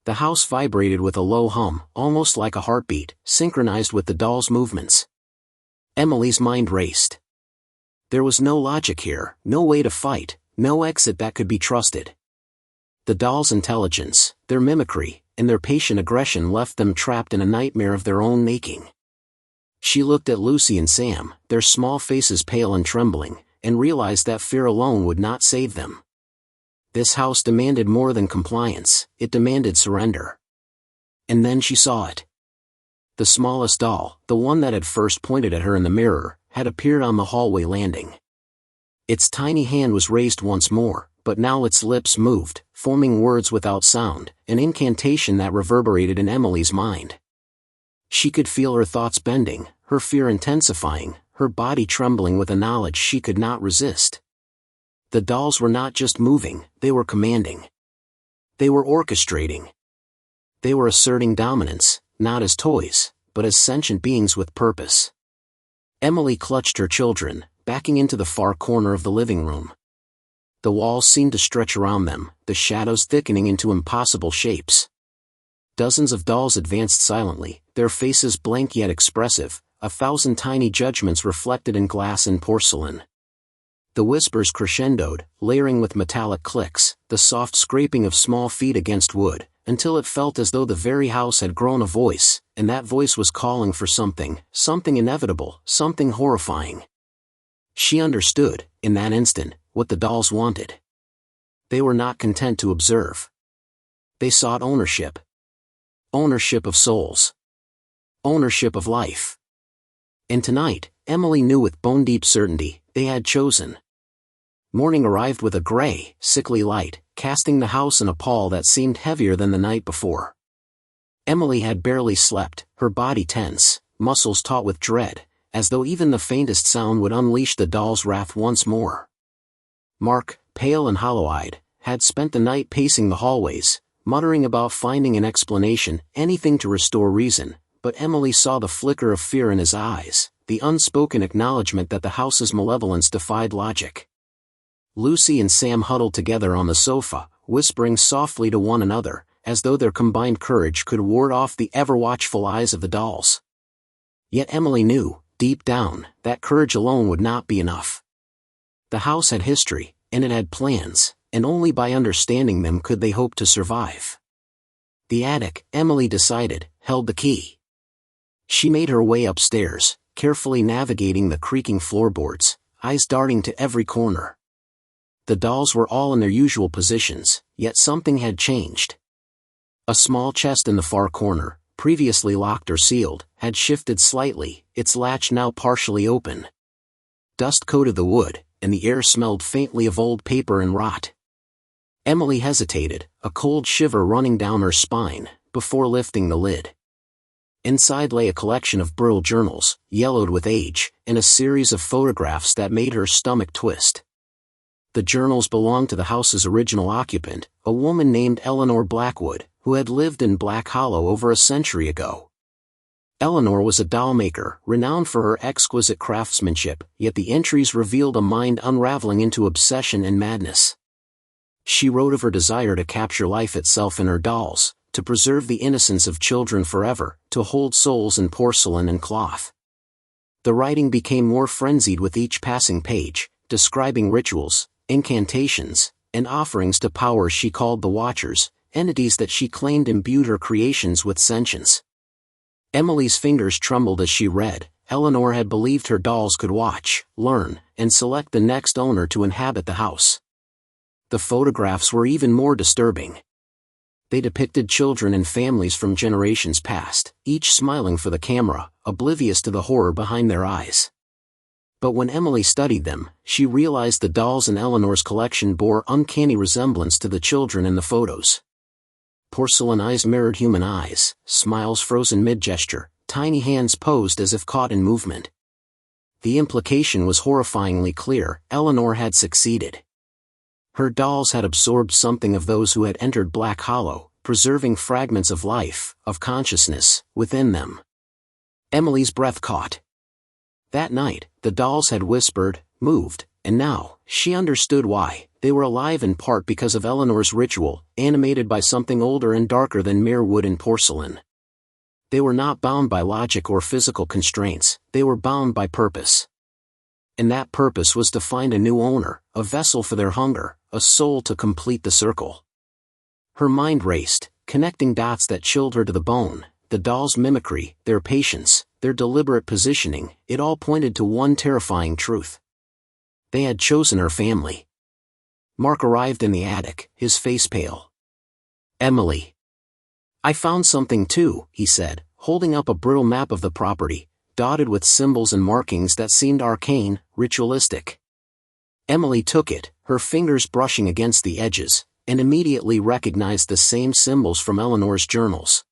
The house vibrated with a low hum, almost like a heartbeat, synchronized with the doll's movements. Emily's mind raced. There was no logic here, no way to fight, No exit that could be trusted. The dolls' intelligence, their mimicry, and their patient aggression left them trapped in a nightmare of their own making. She looked at Lucy and Sam, their small faces pale and trembling, and realized that fear alone would not save them. This house demanded more than compliance, it demanded surrender. And then she saw it. The smallest doll, the one that had first pointed at her in the mirror, had appeared on the hallway landing. Its tiny hand was raised once more, but now its lips moved, forming words without sound, an incantation that reverberated in Emily's mind. She could feel her thoughts bending, her fear intensifying, her body trembling with a knowledge she could not resist. The dolls were not just moving, they were commanding. They were orchestrating. They were asserting dominance, not as toys, but as sentient beings with purpose. Emily clutched her children, backing into the far corner of the living room. The walls seemed to stretch around them, the shadows thickening into impossible shapes. Dozens of dolls advanced silently, their faces blank yet expressive, 1,000 tiny judgments reflected in glass and porcelain. The whispers crescendoed, layering with metallic clicks, the soft scraping of small feet against wood, until it felt as though the very house had grown a voice, and that voice was calling for something inevitable, something horrifying. She understood, in that instant, what the dolls wanted. They were not content to observe. They sought ownership. Ownership of souls. Ownership of life. And tonight, Emily knew with bone-deep certainty, they had chosen. Morning arrived with a gray, sickly light, casting the house in a pall that seemed heavier than the night before. Emily had barely slept, her body tense, muscles taut with dread, as though even the faintest sound would unleash the doll's wrath once more. Mark, pale and hollow-eyed, had spent the night pacing the hallways, muttering about finding an explanation, anything to restore reason, but Emily saw the flicker of fear in his eyes, the unspoken acknowledgement that the house's malevolence defied logic. Lucy and Sam huddled together on the sofa, whispering softly to one another, as though their combined courage could ward off the ever-watchful eyes of the dolls. Yet Emily knew, deep down, that courage alone would not be enough. The house had history, and it had plans, and only by understanding them could they hope to survive. The attic, Emily decided, held the key. She made her way upstairs, carefully navigating the creaking floorboards, eyes darting to every corner. The dolls were all in their usual positions, yet something had changed. A small chest in the far corner, previously locked or sealed, had shifted slightly, its latch now partially open. Dust coated the wood, and the air smelled faintly of old paper and rot. Emily hesitated, a cold shiver running down her spine, before lifting the lid. Inside lay a collection of burl journals, yellowed with age, and a series of photographs that made her stomach twist. The journals belonged to the house's original occupant, a woman named Eleanor Blackwood, who had lived in Black Hollow over a century ago. Eleanor was a doll maker, renowned for her exquisite craftsmanship, yet the entries revealed a mind unraveling into obsession and madness. She wrote of her desire to capture life itself in her dolls, to preserve the innocence of children forever, to hold souls in porcelain and cloth. The writing became more frenzied with each passing page, describing rituals, incantations, and offerings to powers she called the Watchers, entities that she claimed imbued her creations with sentience. Emily's fingers trembled as she read. Eleanor had believed her dolls could watch, learn, and select the next owner to inhabit the house. The photographs were even more disturbing. They depicted children and families from generations past, each smiling for the camera, oblivious to the horror behind their eyes. But when Emily studied them, she realized the dolls in Eleanor's collection bore uncanny resemblance to the children in the photos. Porcelain eyes mirrored human eyes, smiles frozen mid-gesture, tiny hands posed as if caught in movement. The implication was horrifyingly clear: Eleanor had succeeded. Her dolls had absorbed something of those who had entered Black Hollow, preserving fragments of life, of consciousness, within them. Emily's breath caught. That night, the dolls had whispered, moved, and now, she understood why. They were alive in part because of Eleanor's ritual, animated by something older and darker than mere wood and porcelain. They were not bound by logic or physical constraints, they were bound by purpose. and that purpose was to find a new owner, a vessel for their hunger, a soul to complete the circle. Her mind raced, connecting dots that chilled her to the bone. The dolls' mimicry, their patience, their deliberate positioning, it all pointed to one terrifying truth. They had chosen her family. Mark arrived in the attic, his face pale. "Emily." "I found something too," he said, holding up a brittle map of the property, dotted with symbols and markings that seemed arcane, ritualistic. Emily took it, her fingers brushing against the edges, and immediately recognized the same symbols from Eleanor's journals.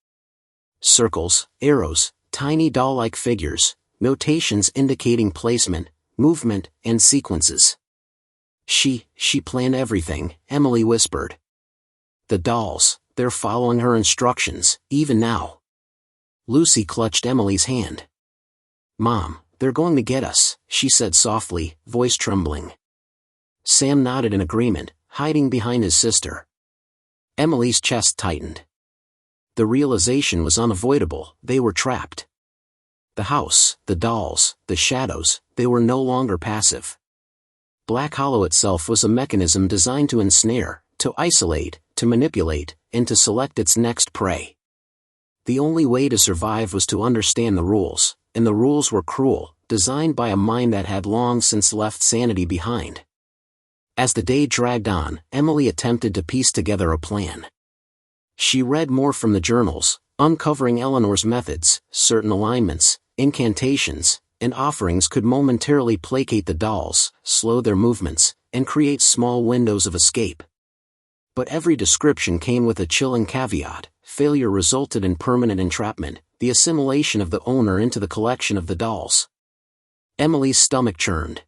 Circles, arrows, tiny doll-like figures, notations indicating placement, movement, and sequences. She planned everything," Emily whispered. "The dolls, they're following her instructions, even now." Lucy clutched Emily's hand. "Mom, they're going to get us," she said softly, voice trembling. Sam nodded in agreement, hiding behind his sister. Emily's chest tightened. The realization was unavoidable, they were trapped. The house, the dolls, the shadows, they were no longer passive. Black Hollow itself was a mechanism designed to ensnare, to isolate, to manipulate, and to select its next prey. The only way to survive was to understand the rules, and the rules were cruel, designed by a mind that had long since left sanity behind. As the day dragged on, Emily attempted to piece together a plan. She read more from the journals, uncovering Eleanor's methods. Certain alignments, incantations, and offerings could momentarily placate the dolls, slow their movements, and create small windows of escape. But every description came with a chilling caveat: failure resulted in permanent entrapment, the assimilation of the owner into the collection of the dolls. Emily's stomach churned.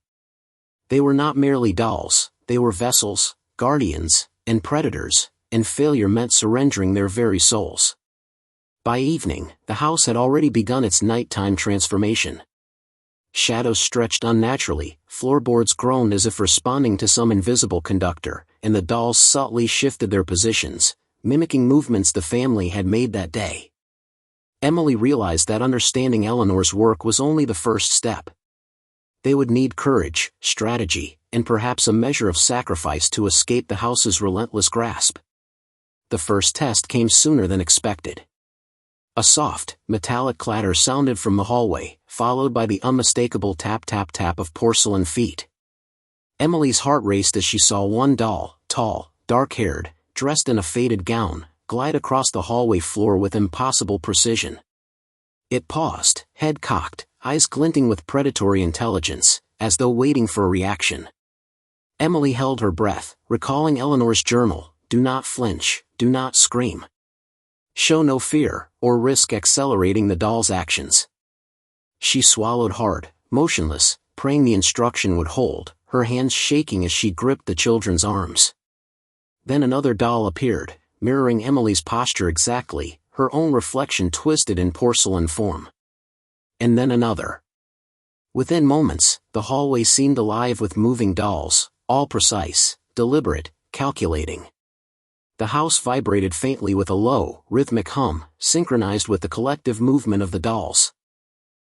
They were not merely dolls, they were vessels, guardians, and predators, and failure meant surrendering their very souls. By evening, the house had already begun its nighttime transformation. Shadows stretched unnaturally, floorboards groaned as if responding to some invisible conductor, and the dolls subtly shifted their positions, mimicking movements the family had made that day. Emily realized that understanding Eleanor's work was only the first step. They would need courage, strategy, and perhaps a measure of sacrifice to escape the house's relentless grasp. The first test came sooner than expected. A soft, metallic clatter sounded from the hallway, followed by the unmistakable tap-tap-tap of porcelain feet. Emily's heart raced as she saw one doll, tall, dark-haired, dressed in a faded gown, glide across the hallway floor with impossible precision. It paused, head cocked, eyes glinting with predatory intelligence, as though waiting for a reaction. Emily held her breath, recalling Eleanor's journal: "Do not flinch, do not scream. Show no fear, or risk accelerating the doll's actions." She swallowed hard, motionless, praying the instruction would hold, her hands shaking as she gripped the children's arms. Then another doll appeared, mirroring Emily's posture exactly, her own reflection twisted in porcelain form. And then another. Within moments, the hallway seemed alive with moving dolls, all precise, deliberate, calculating. The house vibrated faintly with a low, rhythmic hum, synchronized with the collective movement of the dolls.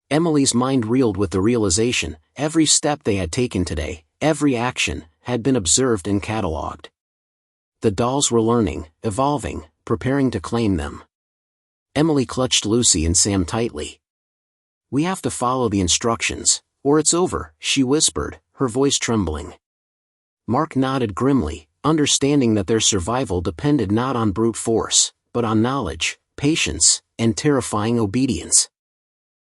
Emily's mind reeled with the realization: every step they had taken today, every action, had been observed and catalogued. The dolls were learning, evolving, preparing to claim them. Emily clutched Lucy and Sam tightly. "We have to follow the instructions, or it's over," she whispered, her voice trembling. Mark nodded grimly, understanding that their survival depended not on brute force, but on knowledge, patience, and terrifying obedience.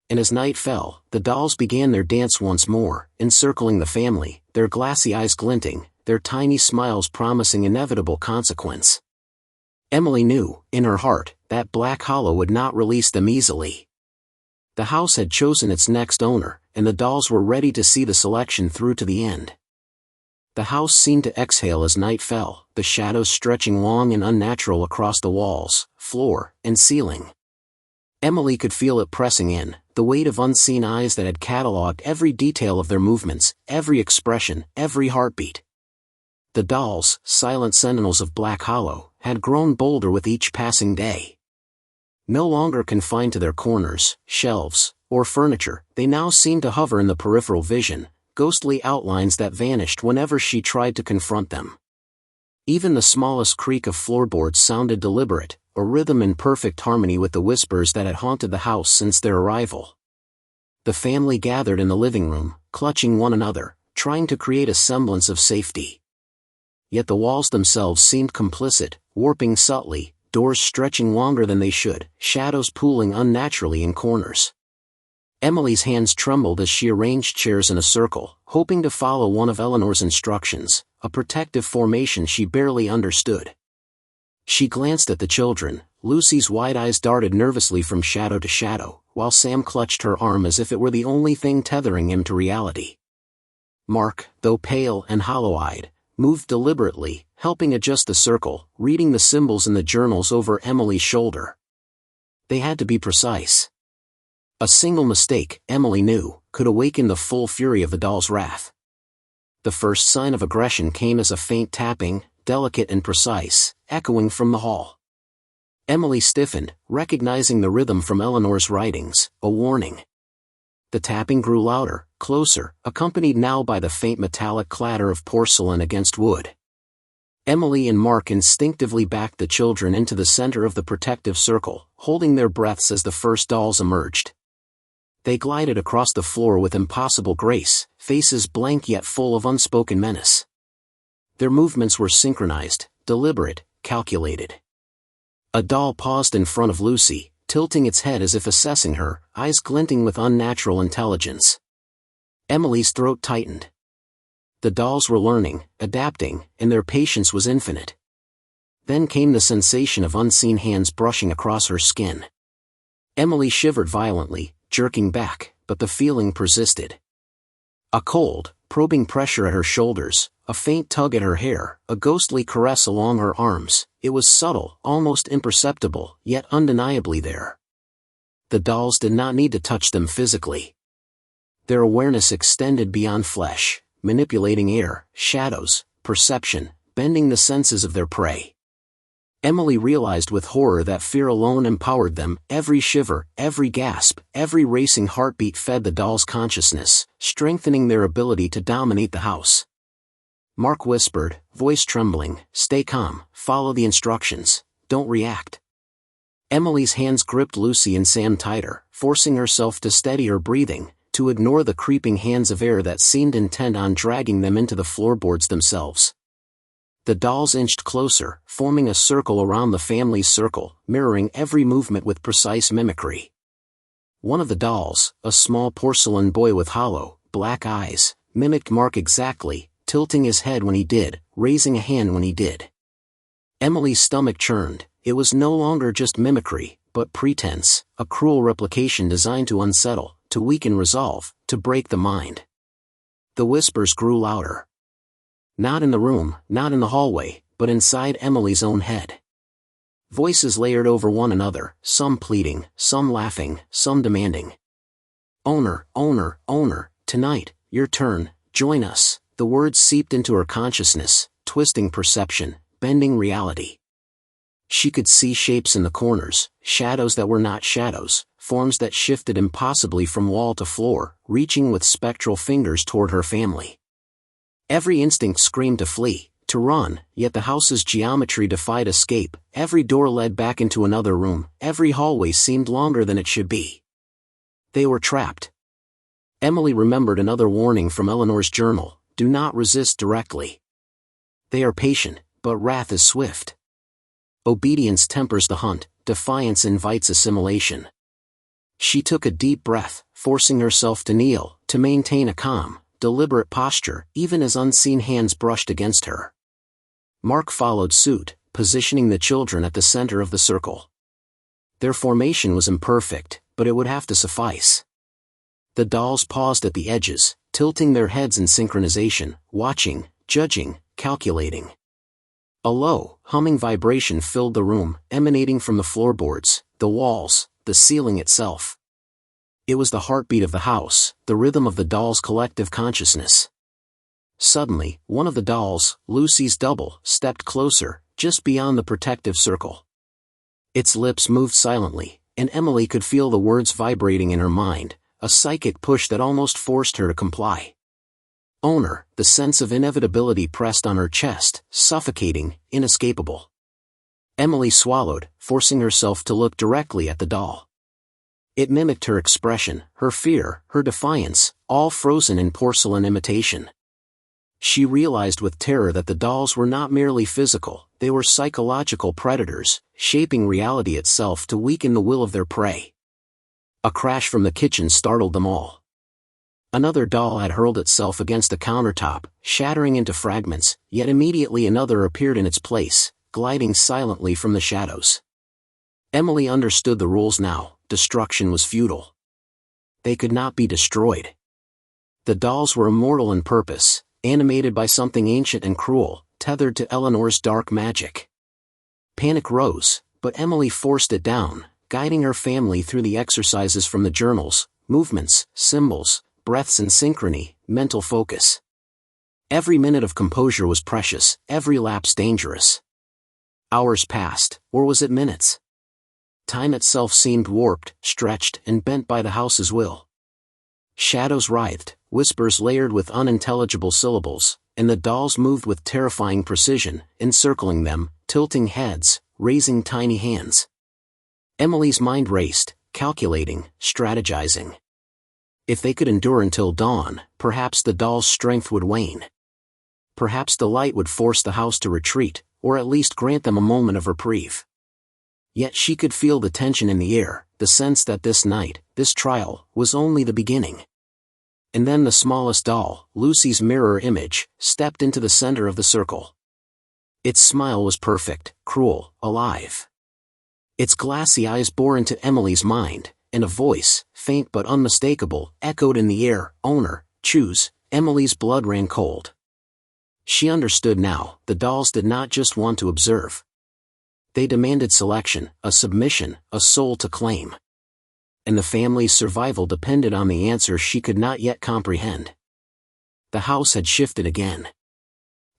And as night fell, the dolls began their dance once more, encircling the family, their glassy eyes glinting, their tiny smiles promising inevitable consequence. Emily knew, in her heart, that Black Hollow would not release them easily. The house had chosen its next owner, and the dolls were ready to see the selection through to the end. The house seemed to exhale as night fell, the shadows stretching long and unnatural across the walls, floor, and ceiling. Emily could feel it pressing in, the weight of unseen eyes that had catalogued every detail of their movements, every expression, every heartbeat. The dolls, silent sentinels of Black Hollow, had grown bolder with each passing day. No longer confined to their corners, shelves, or furniture, they now seemed to hover in the peripheral vision, ghostly outlines that vanished whenever she tried to confront them. Even the smallest creak of floorboards sounded deliberate, a rhythm in perfect harmony with the whispers that had haunted the house since their arrival. The family gathered in the living room, clutching one another, trying to create a semblance of safety. Yet the walls themselves seemed complicit, warping subtly, doors stretching longer than they should, shadows pooling unnaturally in corners. Emily's hands trembled as she arranged chairs in a circle, hoping to follow one of Eleanor's instructions, a protective formation she barely understood. She glanced at the children. Lucy's wide eyes darted nervously from shadow to shadow, while Sam clutched her arm as if it were the only thing tethering him to reality. Mark, though pale and hollow-eyed, moved deliberately, helping adjust the circle, reading the symbols in the journals over Emily's shoulder. They had to be precise. A single mistake, Emily knew, could awaken the full fury of the doll's wrath. The first sign of aggression came as a faint tapping, delicate and precise, echoing from the hall. Emily stiffened, recognizing the rhythm from Eleanor's writings, a warning. The tapping grew louder, closer, accompanied now by the faint metallic clatter of porcelain against wood. Emily and Mark instinctively backed the children into the center of the protective circle, holding their breaths as the first dolls emerged. They glided across the floor with impossible grace, faces blank yet full of unspoken menace. Their movements were synchronized, deliberate, calculated. A doll paused in front of Lucy, tilting its head as if assessing her, eyes glinting with unnatural intelligence. Emily's throat tightened. The dolls were learning, adapting, and their patience was infinite. Then came the sensation of unseen hands brushing across her skin. Emily shivered violently, jerking back, but the feeling persisted. A cold, probing pressure at her shoulders, a faint tug at her hair, a ghostly caress along her arms. It was subtle, almost imperceptible, yet undeniably there. The dolls did not need to touch them physically. Their awareness extended beyond flesh, manipulating air, shadows, perception, bending the senses of their prey. Emily realized with horror that fear alone empowered them. Every shiver, every gasp, every racing heartbeat fed the dolls' consciousness, strengthening their ability to dominate the house. Mark whispered, voice trembling, "Stay calm, follow the instructions, don't react." Emily's hands gripped Lucy and Sam tighter, forcing herself to steady her breathing, to ignore the creeping hands of air that seemed intent on dragging them into the floorboards themselves. The dolls inched closer, forming a circle around the family's circle, mirroring every movement with precise mimicry. One of the dolls, a small porcelain boy with hollow, black eyes, mimicked Mark exactly, tilting his head when he did, raising a hand when he did. Emily's stomach churned. It was no longer just mimicry, but pretense, a cruel replication designed to unsettle, to weaken resolve, to break the mind. The whispers grew louder. Not in the room, not in the hallway, but inside Emily's own head. Voices layered over one another, some pleading, some laughing, some demanding. "Owner, owner, owner, tonight, your turn, join us." The words seeped into her consciousness, twisting perception, bending reality. She could see shapes in the corners, shadows that were not shadows, forms that shifted impossibly from wall to floor, reaching with spectral fingers toward her family. Every instinct screamed to flee, to run, yet the house's geometry defied escape. Every door led back into another room, every hallway seemed longer than it should be. They were trapped. Emily remembered another warning from Eleanor's journal: do not resist directly. They are patient, but wrath is swift. Obedience tempers the hunt, defiance invites assimilation. She took a deep breath, forcing herself to kneel, to maintain a calm, deliberate posture, even as unseen hands brushed against her. Mark followed suit, positioning the children at the center of the circle. Their formation was imperfect, but it would have to suffice. The dolls paused at the edges, tilting their heads in synchronization, watching, judging, calculating. A low, humming vibration filled the room, emanating from the floorboards, the walls, the ceiling itself. It was the heartbeat of the house, the rhythm of the dolls' collective consciousness. Suddenly, one of the dolls, Lucy's double, stepped closer, just beyond the protective circle. Its lips moved silently, and Emily could feel the words vibrating in her mind, a psychic push that almost forced her to comply. Owner, the sense of inevitability pressed on her chest, suffocating, inescapable. Emily swallowed, forcing herself to look directly at the doll. It mimicked her expression, her fear, her defiance, all frozen in porcelain imitation. She realized with terror that the dolls were not merely physical, they were psychological predators, shaping reality itself to weaken the will of their prey. A crash from the kitchen startled them all. Another doll had hurled itself against the countertop, shattering into fragments, yet immediately another appeared in its place, gliding silently from the shadows. Emily understood the rules now: destruction was futile. They could not be destroyed. The dolls were immortal in purpose, animated by something ancient and cruel, tethered to Eleanor's dark magic. Panic rose, but Emily forced it down, guiding her family through the exercises from the journals: movements, symbols, breaths and synchrony, mental focus. Every minute of composure was precious, every lapse dangerous. Hours passed, or was it minutes? Time itself seemed warped, stretched, and bent by the house's will. Shadows writhed, whispers layered with unintelligible syllables, and the dolls moved with terrifying precision, encircling them, tilting heads, raising tiny hands. Emily's mind raced, calculating, strategizing. If they could endure until dawn, perhaps the doll's strength would wane. Perhaps the light would force the house to retreat, or at least grant them a moment of reprieve. Yet she could feel the tension in the air, the sense that this night, this trial, was only the beginning. And then the smallest doll, Lucy's mirror image, stepped into the center of the circle. Its smile was perfect, cruel, alive. Its glassy eyes bore into Emily's mind, and a voice, faint but unmistakable, echoed in the air: "Owner, choose." Emily's blood ran cold. She understood now: the dolls did not just want to observe. They demanded selection, a submission, a soul to claim. And the family's survival depended on the answer she could not yet comprehend. The house had shifted again.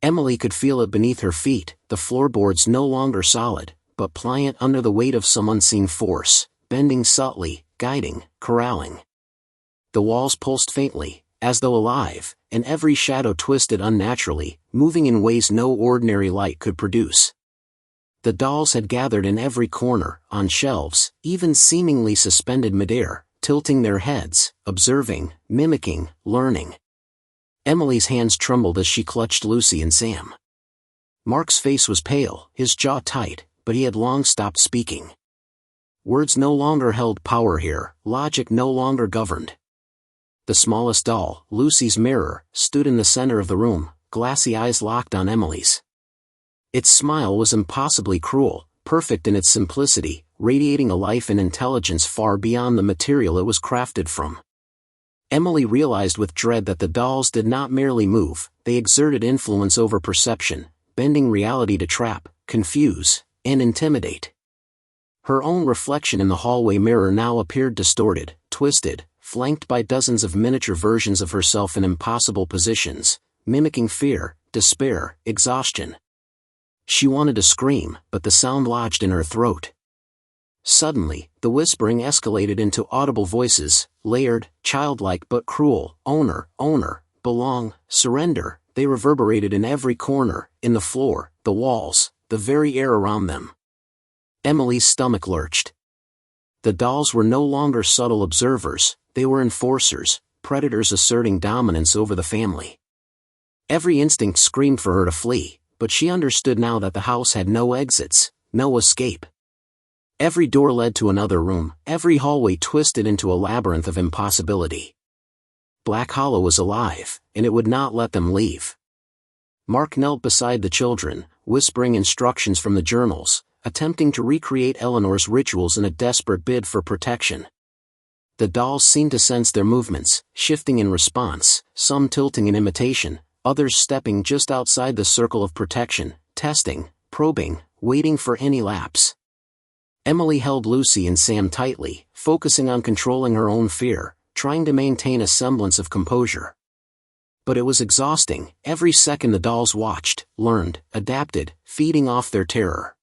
Emily could feel it beneath her feet, the floorboards no longer solid, but pliant under the weight of some unseen force, bending subtly, guiding, corralling. The walls pulsed faintly, as though alive, and every shadow twisted unnaturally, moving in ways no ordinary light could produce. The dolls had gathered in every corner, on shelves, even seemingly suspended midair, tilting their heads, observing, mimicking, learning. Emily's hands trembled as she clutched Lucy and Sam. Mark's face was pale, his jaw tight, but he had long stopped speaking. Words no longer held power here, logic no longer governed. The smallest doll, Lucy's mirror, stood in the center of the room, glassy eyes locked on Emily's. Its smile was impossibly cruel, perfect in its simplicity, radiating a life and intelligence far beyond the material it was crafted from. Emily realized with dread that the dolls did not merely move, they exerted influence over perception, bending reality to trap, confuse, and intimidate. Her own reflection in the hallway mirror now appeared distorted, twisted, flanked by dozens of miniature versions of herself in impossible positions, mimicking fear, despair, exhaustion. She wanted to scream, but the sound lodged in her throat. Suddenly, the whispering escalated into audible voices, layered, childlike but cruel: "Owner, owner, belong, surrender." They reverberated in every corner, in the floor, the walls, the very air around them. Emily's stomach lurched. The dolls were no longer subtle observers, they were enforcers, predators asserting dominance over the family. Every instinct screamed for her to flee, but she understood now that the house had no exits, no escape. Every door led to another room, every hallway twisted into a labyrinth of impossibility. Black Hollow was alive, and it would not let them leave. Mark knelt beside the children, whispering instructions from the journals, attempting to recreate Eleanor's rituals in a desperate bid for protection. The dolls seemed to sense their movements, shifting in response, some tilting in imitation, others stepping just outside the circle of protection, testing, probing, waiting for any lapse. Emily held Lucy and Sam tightly, focusing on controlling her own fear, trying to maintain a semblance of composure. But it was exhausting. Every second the dolls watched, learned, adapted, feeding off their terror.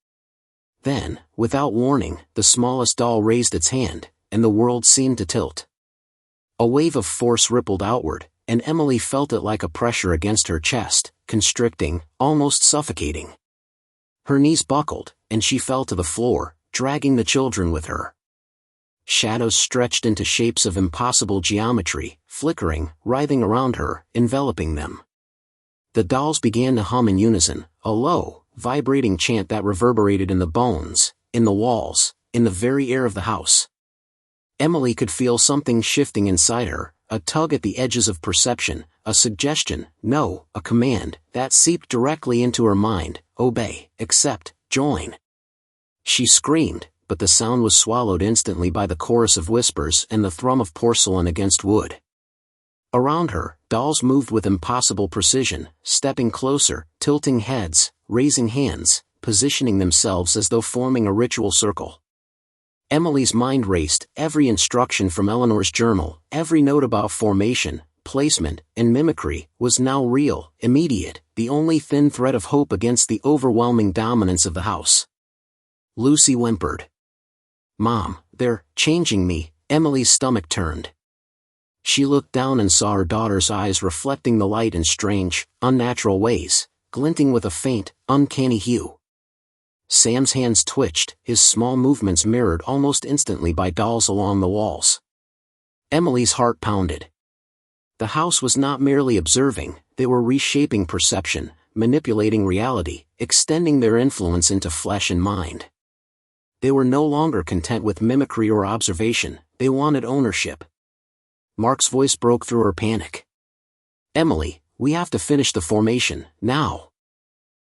Then, without warning, the smallest doll raised its hand, and the world seemed to tilt. A wave of force rippled outward, and Emily felt it like a pressure against her chest, constricting, almost suffocating. Her knees buckled, and she fell to the floor, dragging the children with her. Shadows stretched into shapes of impossible geometry, flickering, writhing around her, enveloping them. The dolls began to hum in unison, a low, vibrating chant that reverberated in the bones, in the walls, in the very air of the house. Emily could feel something shifting inside her, a tug at the edges of perception, a suggestion, no, a command, that seeped directly into her mind: obey, accept, join. She screamed, but the sound was swallowed instantly by the chorus of whispers and the thrum of porcelain against wood. Around her, dolls moved with impossible precision, stepping closer, tilting heads, raising hands, positioning themselves as though forming a ritual circle. Emily's mind raced, every instruction from Eleanor's journal, every note about formation, placement, and mimicry, was now real, immediate, the only thin thread of hope against the overwhelming dominance of the house. Lucy whimpered. "Mom, they're changing me." Emily's stomach turned. She looked down and saw her daughter's eyes reflecting the light in strange, unnatural ways, glinting with a faint, uncanny hue. Sam's hands twitched, his small movements mirrored almost instantly by dolls along the walls. Emily's heart pounded. The house was not merely observing, they were reshaping perception, manipulating reality, extending their influence into flesh and mind. They were no longer content with mimicry or observation, they wanted ownership. Mark's voice broke through her panic. "Emily, we have to finish the formation, now."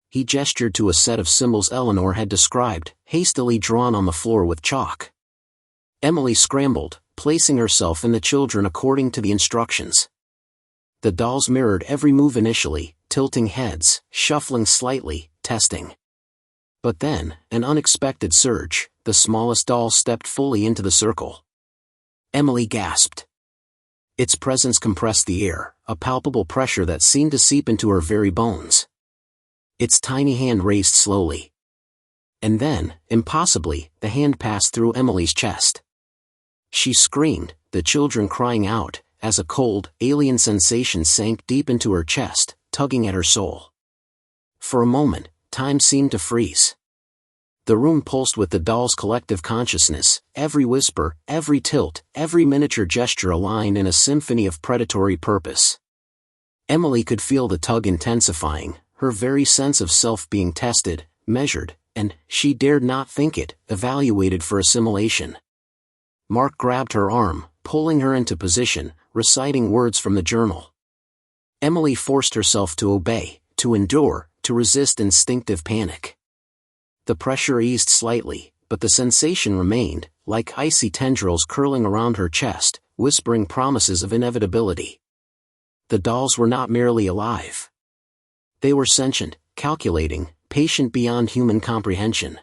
He gestured to a set of symbols Eleanor had described, hastily drawn on the floor with chalk. Emily scrambled, placing herself and the children according to the instructions. The dolls mirrored every move initially, tilting heads, shuffling slightly, testing. But then, an unexpected surge, the smallest doll stepped fully into the circle. Emily gasped. Its presence compressed the air, a palpable pressure that seemed to seep into her very bones. Its tiny hand raised slowly. And then, impossibly, the hand passed through Emily's chest. She screamed, the children crying out, as a cold, alien sensation sank deep into her chest, tugging at her soul. For a moment, time seemed to freeze. The room pulsed with the doll's collective consciousness, every whisper, every tilt, every miniature gesture aligned in a symphony of predatory purpose. Emily could feel the tug intensifying, her very sense of self being tested, measured, and, she dared not think it, evaluated for assimilation. Mark grabbed her arm, pulling her into position, reciting words from the journal. Emily forced herself to obey, to endure, to resist instinctive panic. The pressure eased slightly, but the sensation remained, like icy tendrils curling around her chest, whispering promises of inevitability. The dolls were not merely alive. They were sentient, calculating, patient beyond human comprehension.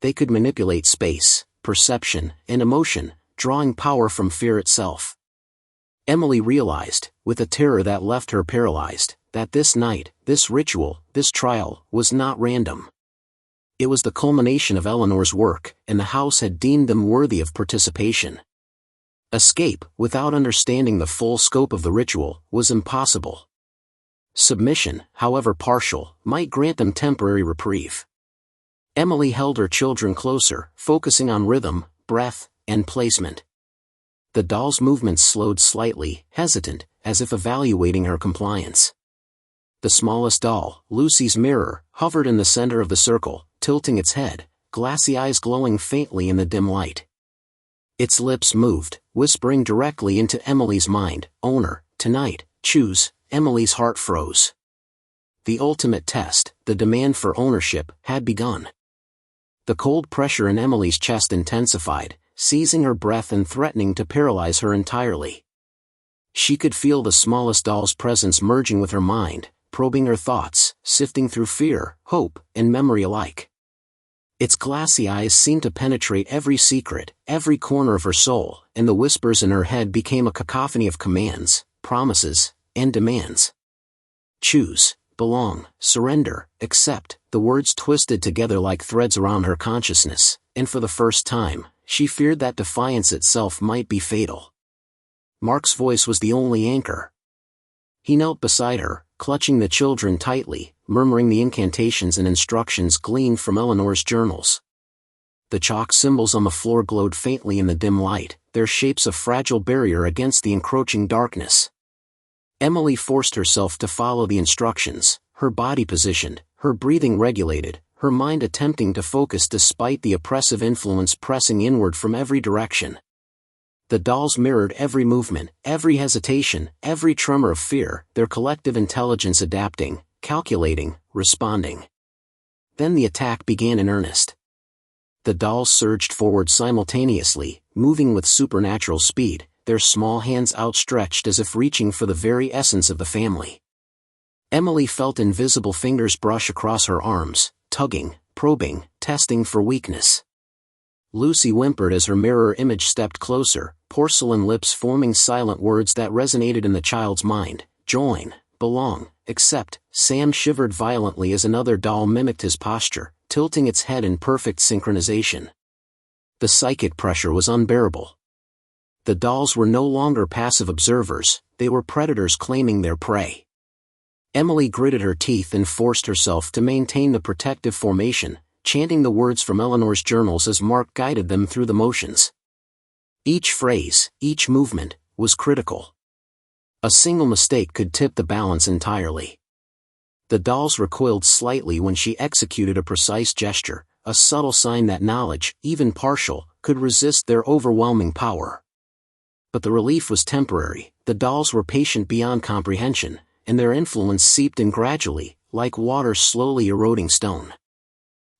They could manipulate space, perception, and emotion, drawing power from fear itself. Emily realized, with a terror that left her paralyzed, that this night, this ritual, this trial, was not random. It was the culmination of Eleanor's work, and the house had deemed them worthy of participation. Escape, without understanding the full scope of the ritual, was impossible. Submission, however partial, might grant them temporary reprieve. Emily held her children closer, focusing on rhythm, breath, and placement. The doll's movements slowed slightly, hesitant, as if evaluating her compliance. The smallest doll, Lucy's mirror, hovered in the center of the circle, tilting its head, glassy eyes glowing faintly in the dim light. Its lips moved, whispering directly into Emily's mind, "Owner, tonight, choose." Emily's heart froze. The ultimate test, the demand for ownership, had begun. The cold pressure in Emily's chest intensified, seizing her breath and threatening to paralyze her entirely. She could feel the smallest doll's presence merging with her mind, probing her thoughts, sifting through fear, hope, and memory alike. Its glassy eyes seemed to penetrate every secret, every corner of her soul, and the whispers in her head became a cacophony of commands, promises, and demands. Choose, belong, surrender, accept. The words twisted together like threads around her consciousness, and for the first time, she feared that defiance itself might be fatal. Mark's voice was the only anchor. He knelt beside her, clutching the children tightly, murmuring the incantations and instructions gleaned from Eleanor's journals. The chalk symbols on the floor glowed faintly in the dim light, their shapes a fragile barrier against the encroaching darkness. Emily forced herself to follow the instructions, her body positioned, her breathing regulated, her mind attempting to focus despite the oppressive influence pressing inward from every direction. The dolls mirrored every movement, every hesitation, every tremor of fear, their collective intelligence adapting, calculating, responding. Then the attack began in earnest. The dolls surged forward simultaneously, moving with supernatural speed, their small hands outstretched as if reaching for the very essence of the family. Emily felt invisible fingers brush across her arms, tugging, probing, testing for weakness. Lucy whimpered as her mirror image stepped closer, porcelain lips forming silent words that resonated in the child's mind: join, belong, accept. Sam shivered violently as another doll mimicked his posture, tilting its head in perfect synchronization. The psychic pressure was unbearable. The dolls were no longer passive observers, they were predators claiming their prey. Emily gritted her teeth and forced herself to maintain the protective formation, chanting the words from Eleanor's journals as Mark guided them through the motions. Each phrase, each movement, was critical. A single mistake could tip the balance entirely. The dolls recoiled slightly when she executed a precise gesture, a subtle sign that knowledge, even partial, could resist their overwhelming power. But the relief was temporary. The dolls were patient beyond comprehension, and their influence seeped in gradually, like water slowly eroding stone.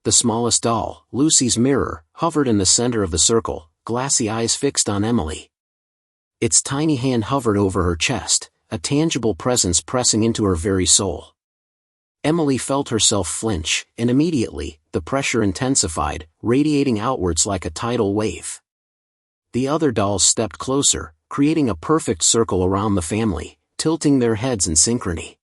The smallest doll, Lucy's mirror, hovered in the center of the circle, glassy eyes fixed on Emily. Its tiny hand hovered over her chest, a tangible presence pressing into her very soul. Emily felt herself flinch, and immediately, the pressure intensified, radiating outwards like a tidal wave. The other dolls stepped closer, creating a perfect circle around the family, tilting their heads in synchrony.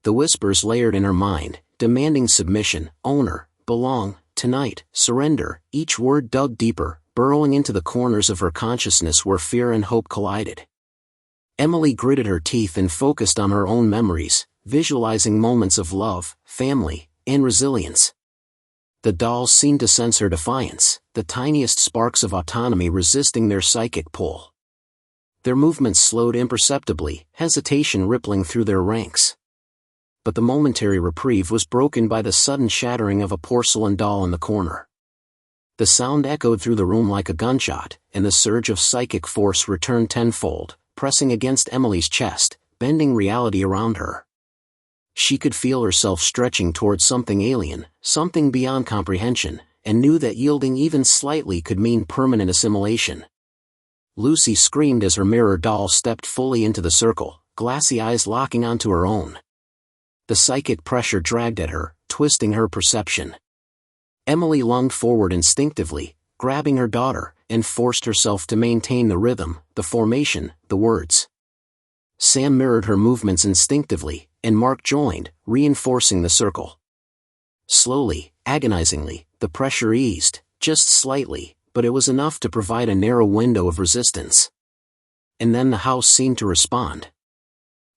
The whispers layered in her mind, demanding submission, owner, belong, tonight, surrender, each word dug deeper, burrowing into the corners of her consciousness where fear and hope collided. Emily gritted her teeth and focused on her own memories, visualizing moments of love, family, and resilience. The dolls seemed to sense her defiance, the tiniest sparks of autonomy resisting their psychic pull. Their movements slowed imperceptibly, hesitation rippling through their ranks. But the momentary reprieve was broken by the sudden shattering of a porcelain doll in the corner. The sound echoed through the room like a gunshot, and the surge of psychic force returned tenfold, pressing against Emily's chest, bending reality around her. She could feel herself stretching towards something alien, something beyond comprehension, and knew that yielding even slightly could mean permanent assimilation. Lucy screamed as her mirror doll stepped fully into the circle, glassy eyes locking onto her own. The psychic pressure dragged at her, twisting her perception. Emily lunged forward instinctively, grabbing her daughter, and forced herself to maintain the rhythm, the formation, the words. Sam mirrored her movements instinctively, and Mark joined, reinforcing the circle. Slowly, agonizingly, the pressure eased, just slightly, but it was enough to provide a narrow window of resistance. And then the house seemed to respond.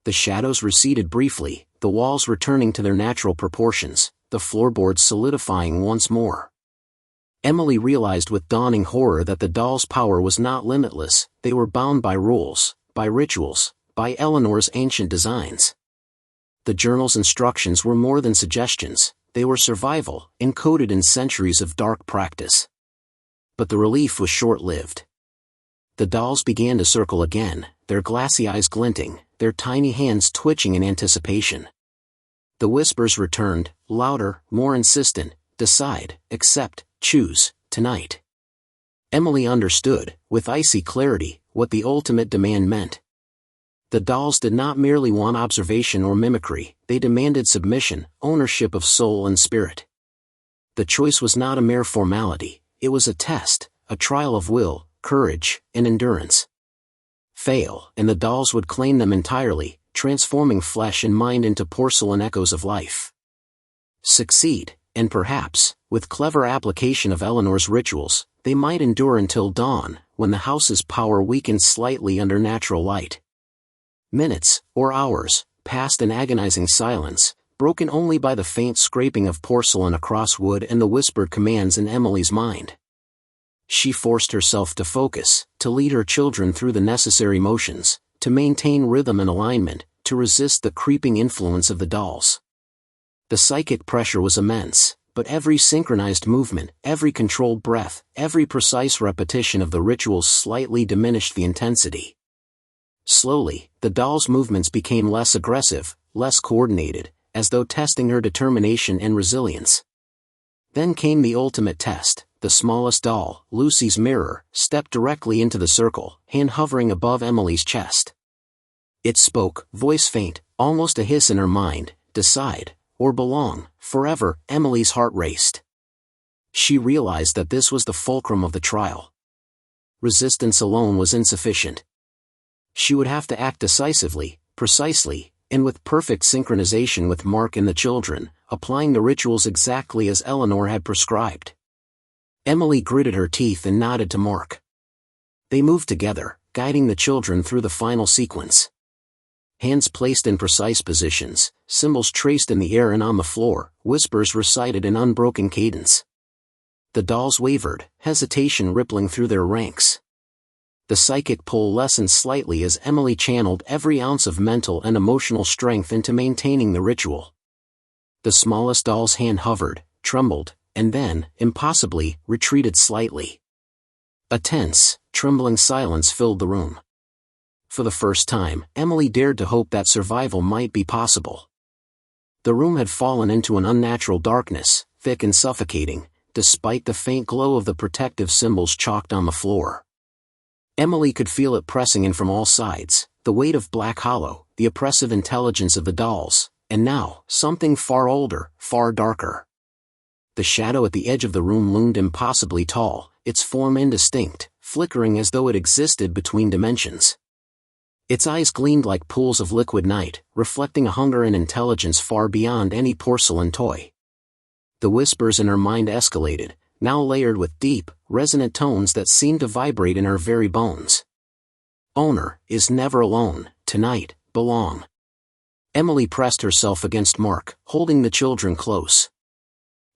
The shadows receded briefly, the walls returning to their natural proportions, the floorboards solidifying once more. Emily realized with dawning horror that the dolls' power was not limitless, they were bound by rules, by rituals, by Eleanor's ancient designs. The journal's instructions were more than suggestions, they were survival, encoded in centuries of dark practice. But the relief was short-lived. The dolls began to circle again, their glassy eyes glinting, their tiny hands twitching in anticipation. The whispers returned, louder, more insistent: decide, accept, choose, tonight. Emily understood, with icy clarity, what the ultimate demand meant. The dolls did not merely want observation or mimicry, they demanded submission, ownership of soul and spirit. The choice was not a mere formality, it was a test, a trial of will, courage, and endurance. Fail, and the dolls would claim them entirely, transforming flesh and mind into porcelain echoes of life. Succeed, and perhaps, with clever application of Eleanor's rituals, they might endure until dawn, when the house's power weakened slightly under natural light. Minutes, or hours, passed in agonizing silence, broken only by the faint scraping of porcelain across wood and the whispered commands in Emily's mind. She forced herself to focus, to lead her children through the necessary motions, to maintain rhythm and alignment, to resist the creeping influence of the dolls. The psychic pressure was immense, but every synchronized movement, every controlled breath, every precise repetition of the rituals slightly diminished the intensity. Slowly, the doll's movements became less aggressive, less coordinated, as though testing her determination and resilience. Then came the ultimate test. The smallest doll, Lucy's mirror, stepped directly into the circle, hand hovering above Emily's chest. It spoke, voice faint, almost a hiss in her mind, "Decide, or belong, forever." Emily's heart raced. She realized that this was the fulcrum of the trial. Resistance alone was insufficient. She would have to act decisively, precisely, and with perfect synchronization with Mark and the children, applying the rituals exactly as Eleanor had prescribed. Emily gritted her teeth and nodded to Mark. They moved together, guiding the children through the final sequence. Hands placed in precise positions, symbols traced in the air and on the floor, whispers recited in unbroken cadence. The dolls wavered, hesitation rippling through their ranks. The psychic pull lessened slightly as Emily channeled every ounce of mental and emotional strength into maintaining the ritual. The smallest doll's hand hovered, trembled, and then, impossibly, retreated slightly. A tense, trembling silence filled the room. For the first time, Emily dared to hope that survival might be possible. The room had fallen into an unnatural darkness, thick and suffocating, despite the faint glow of the protective symbols chalked on the floor. Emily could feel it pressing in from all sides, the weight of Black Hollow, the oppressive intelligence of the dolls, and now, something far older, far darker. The shadow at the edge of the room loomed impossibly tall, its form indistinct, flickering as though it existed between dimensions. Its eyes gleamed like pools of liquid night, reflecting a hunger and intelligence far beyond any porcelain toy. The whispers in her mind escalated, now layered with deep, resonant tones that seemed to vibrate in her very bones. Owner is never alone, tonight, belong. Emily pressed herself against Mark, holding the children close.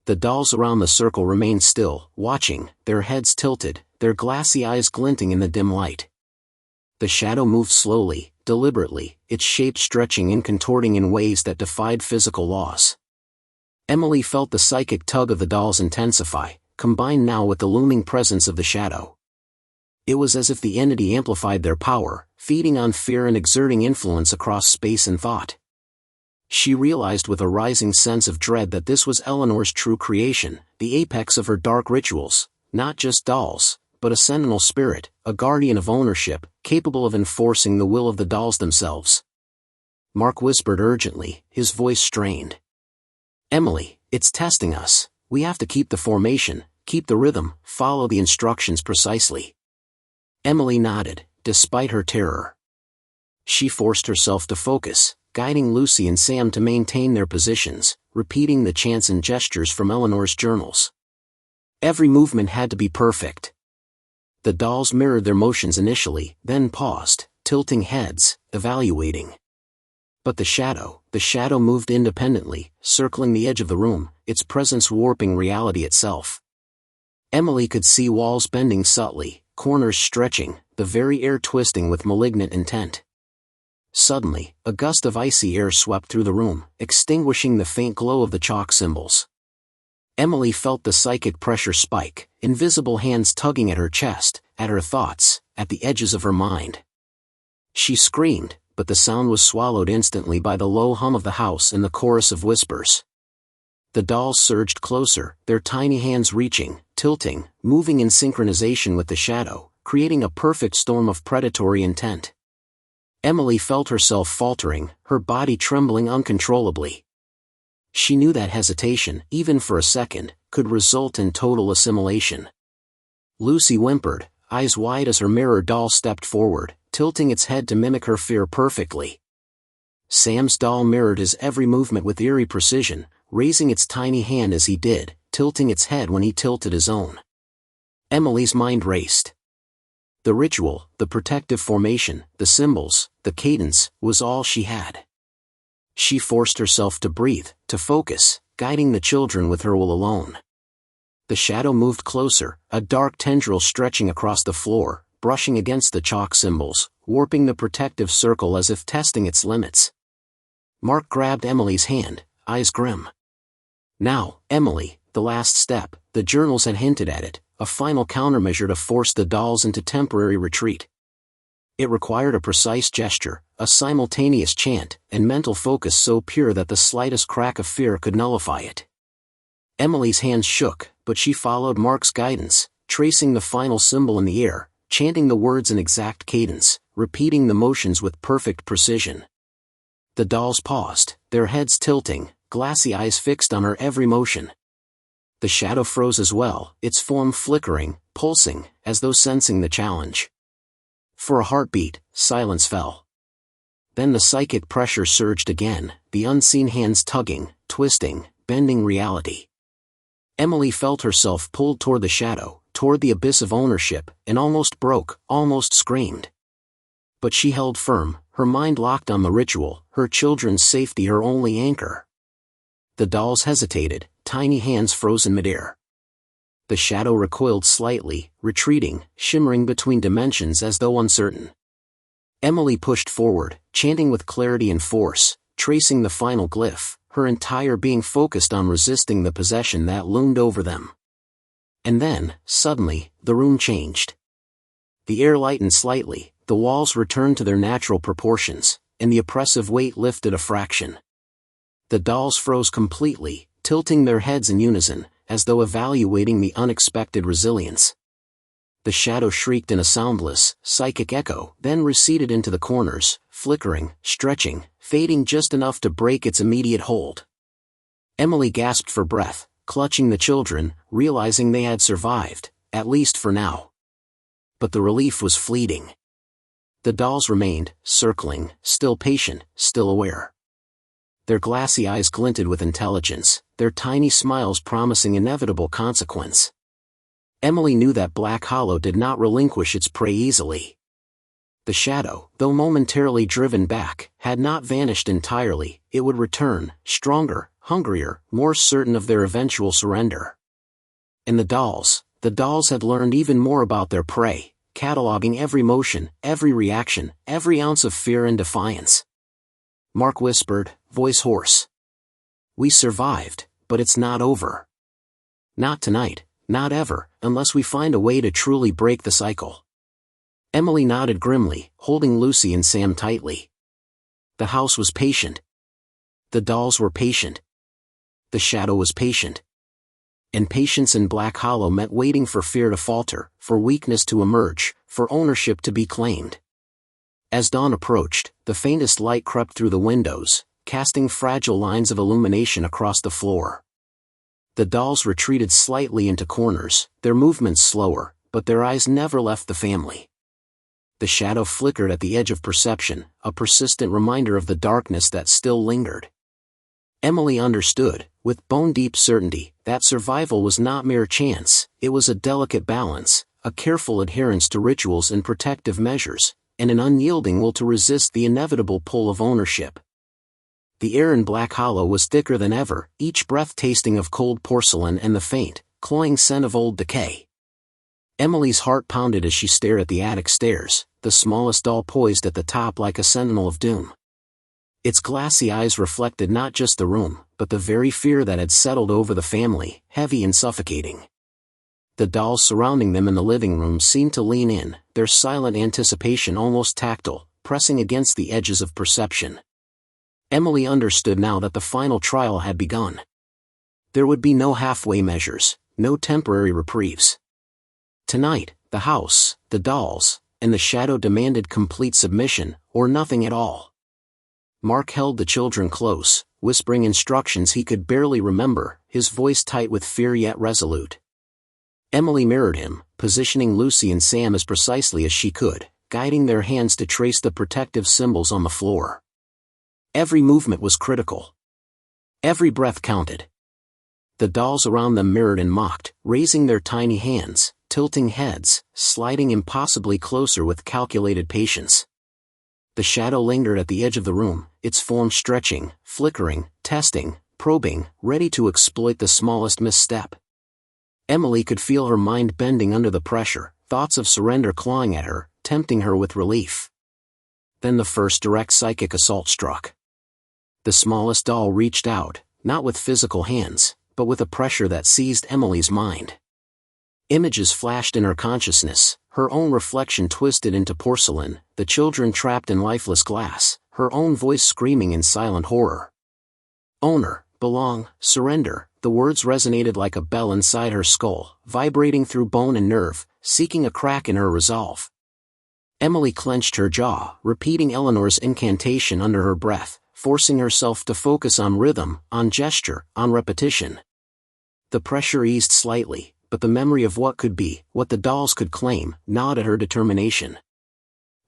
The dolls around the circle remained still, watching, their heads tilted, their glassy eyes glinting in the dim light. The shadow moved slowly, deliberately, its shape stretching and contorting in ways that defied physical laws. Emily felt the psychic tug of the dolls intensify, combined now with the looming presence of the shadow. It was as if the entity amplified their power, feeding on fear and exerting influence across space and thought. She realized with a rising sense of dread that this was Eleanor's true creation, the apex of her dark rituals, not just dolls, but a sentinel spirit, a guardian of ownership, capable of enforcing the will of the dolls themselves. Mark whispered urgently, his voice strained. "Emily, it's testing us. We have to keep the formation, keep the rhythm, follow the instructions precisely." Emily nodded, despite her terror. She forced herself to focus, guiding Lucy and Sam to maintain their positions, repeating the chants and gestures from Eleanor's journals. Every movement had to be perfect. The dolls mirrored their motions initially, then paused, tilting heads, evaluating. But the shadow moved independently, circling the edge of the room, its presence warping reality itself. Emily could see walls bending subtly, corners stretching, the very air twisting with malignant intent. Suddenly, a gust of icy air swept through the room, extinguishing the faint glow of the chalk symbols. Emily felt the psychic pressure spike, invisible hands tugging at her chest, at her thoughts, at the edges of her mind. She screamed, but the sound was swallowed instantly by the low hum of the house and the chorus of whispers. The dolls surged closer, their tiny hands reaching, tilting, moving in synchronization with the shadow, creating a perfect storm of predatory intent. Emily felt herself faltering, her body trembling uncontrollably. She knew that hesitation, even for a second, could result in total assimilation. Lucy whimpered, eyes wide as her mirror doll stepped forward, tilting its head to mimic her fear perfectly. Sam's doll mirrored his every movement with eerie precision, raising its tiny hand as he did, tilting its head when he tilted his own. Emily's mind raced. The ritual, the protective formation, the symbols, the cadence, was all she had. She forced herself to breathe, to focus, guiding the children with her will alone. The shadow moved closer, a dark tendril stretching across the floor, brushing against the chalk symbols, warping the protective circle as if testing its limits. Mark grabbed Emily's hand, eyes grim. Now, Emily, the last step, the journals had hinted at it, a final countermeasure to force the dolls into temporary retreat. It required a precise gesture, a simultaneous chant, and mental focus so pure that the slightest crack of fear could nullify it. Emily's hands shook, but she followed Mark's guidance, tracing the final symbol in the air, chanting the words in exact cadence, repeating the motions with perfect precision. The dolls paused, their heads tilting, glassy eyes fixed on her every motion. The shadow froze as well, its form flickering, pulsing, as though sensing the challenge. For a heartbeat, silence fell. Then the psychic pressure surged again, the unseen hands tugging, twisting, bending reality. Emily felt herself pulled toward the shadow, toward the abyss of ownership, and almost broke, almost screamed. But she held firm, her mind locked on the ritual, her children's safety her only anchor. The dolls hesitated, tiny hands frozen midair. The shadow recoiled slightly, retreating, shimmering between dimensions as though uncertain. Emily pushed forward, chanting with clarity and force, tracing the final glyph, her entire being focused on resisting the possession that loomed over them. And then, suddenly, the room changed. The air lightened slightly, the walls returned to their natural proportions, and the oppressive weight lifted a fraction. The dolls froze completely, tilting their heads in unison, as though evaluating the unexpected resilience. The shadow shrieked in a soundless, psychic echo, then receded into the corners, flickering, stretching, fading just enough to break its immediate hold. Emily gasped for breath, clutching the children, realizing they had survived, at least for now. But the relief was fleeting. The dolls remained, circling, still patient, still aware. Their glassy eyes glinted with intelligence, their tiny smiles promising inevitable consequence. Emily knew that Black Hollow did not relinquish its prey easily. The shadow, though momentarily driven back, had not vanished entirely, it would return, stronger, hungrier, more certain of their eventual surrender. And the dolls had learned even more about their prey, cataloging every motion, every reaction, every ounce of fear and defiance. Mark whispered, voice hoarse. We survived, but it's not over. Not tonight, not ever, unless we find a way to truly break the cycle. Emily nodded grimly, holding Lucy and Sam tightly. The house was patient. The dolls were patient. The shadow was patient. And patience in Black Hollow meant waiting for fear to falter, for weakness to emerge, for ownership to be claimed. As dawn approached, the faintest light crept through the windows, casting fragile lines of illumination across the floor. The dolls retreated slightly into corners, their movements slower, but their eyes never left the family. The shadow flickered at the edge of perception, a persistent reminder of the darkness that still lingered. Emily understood, with bone-deep certainty, that survival was not mere chance, it was a delicate balance, a careful adherence to rituals and protective measures, and an unyielding will to resist the inevitable pull of ownership. The air in Black Hollow was thicker than ever, each breath tasting of cold porcelain and the faint, cloying scent of old decay. Emily's heart pounded as she stared at the attic stairs, the smallest doll poised at the top like a sentinel of doom. Its glassy eyes reflected not just the room, but the very fear that had settled over the family, heavy and suffocating. The dolls surrounding them in the living room seemed to lean in, their silent anticipation almost tactile, pressing against the edges of perception. Emily understood now that the final trial had begun. There would be no halfway measures, no temporary reprieves. Tonight, the house, the dolls, and the shadow demanded complete submission, or nothing at all. Mark held the children close, whispering instructions he could barely remember, his voice tight with fear yet resolute. Emily mirrored him, positioning Lucy and Sam as precisely as she could, guiding their hands to trace the protective symbols on the floor. Every movement was critical. Every breath counted. The dolls around them mirrored and mocked, raising their tiny hands, tilting heads, sliding impossibly closer with calculated patience. The shadow lingered at the edge of the room, its form stretching, flickering, testing, probing, ready to exploit the smallest misstep. Emily could feel her mind bending under the pressure, thoughts of surrender clawing at her, tempting her with relief. Then the first direct psychic assault struck. The smallest doll reached out, not with physical hands, but with a pressure that seized Emily's mind. Images flashed in her consciousness, her own reflection twisted into porcelain, the children trapped in lifeless glass, her own voice screaming in silent horror. Owner, belong, surrender, the words resonated like a bell inside her skull, vibrating through bone and nerve, seeking a crack in her resolve. Emily clenched her jaw, repeating Eleanor's incantation under her breath, forcing herself to focus on rhythm, on gesture, on repetition. The pressure eased slightly, but the memory of what could be, what the dolls could claim, gnawed at her determination.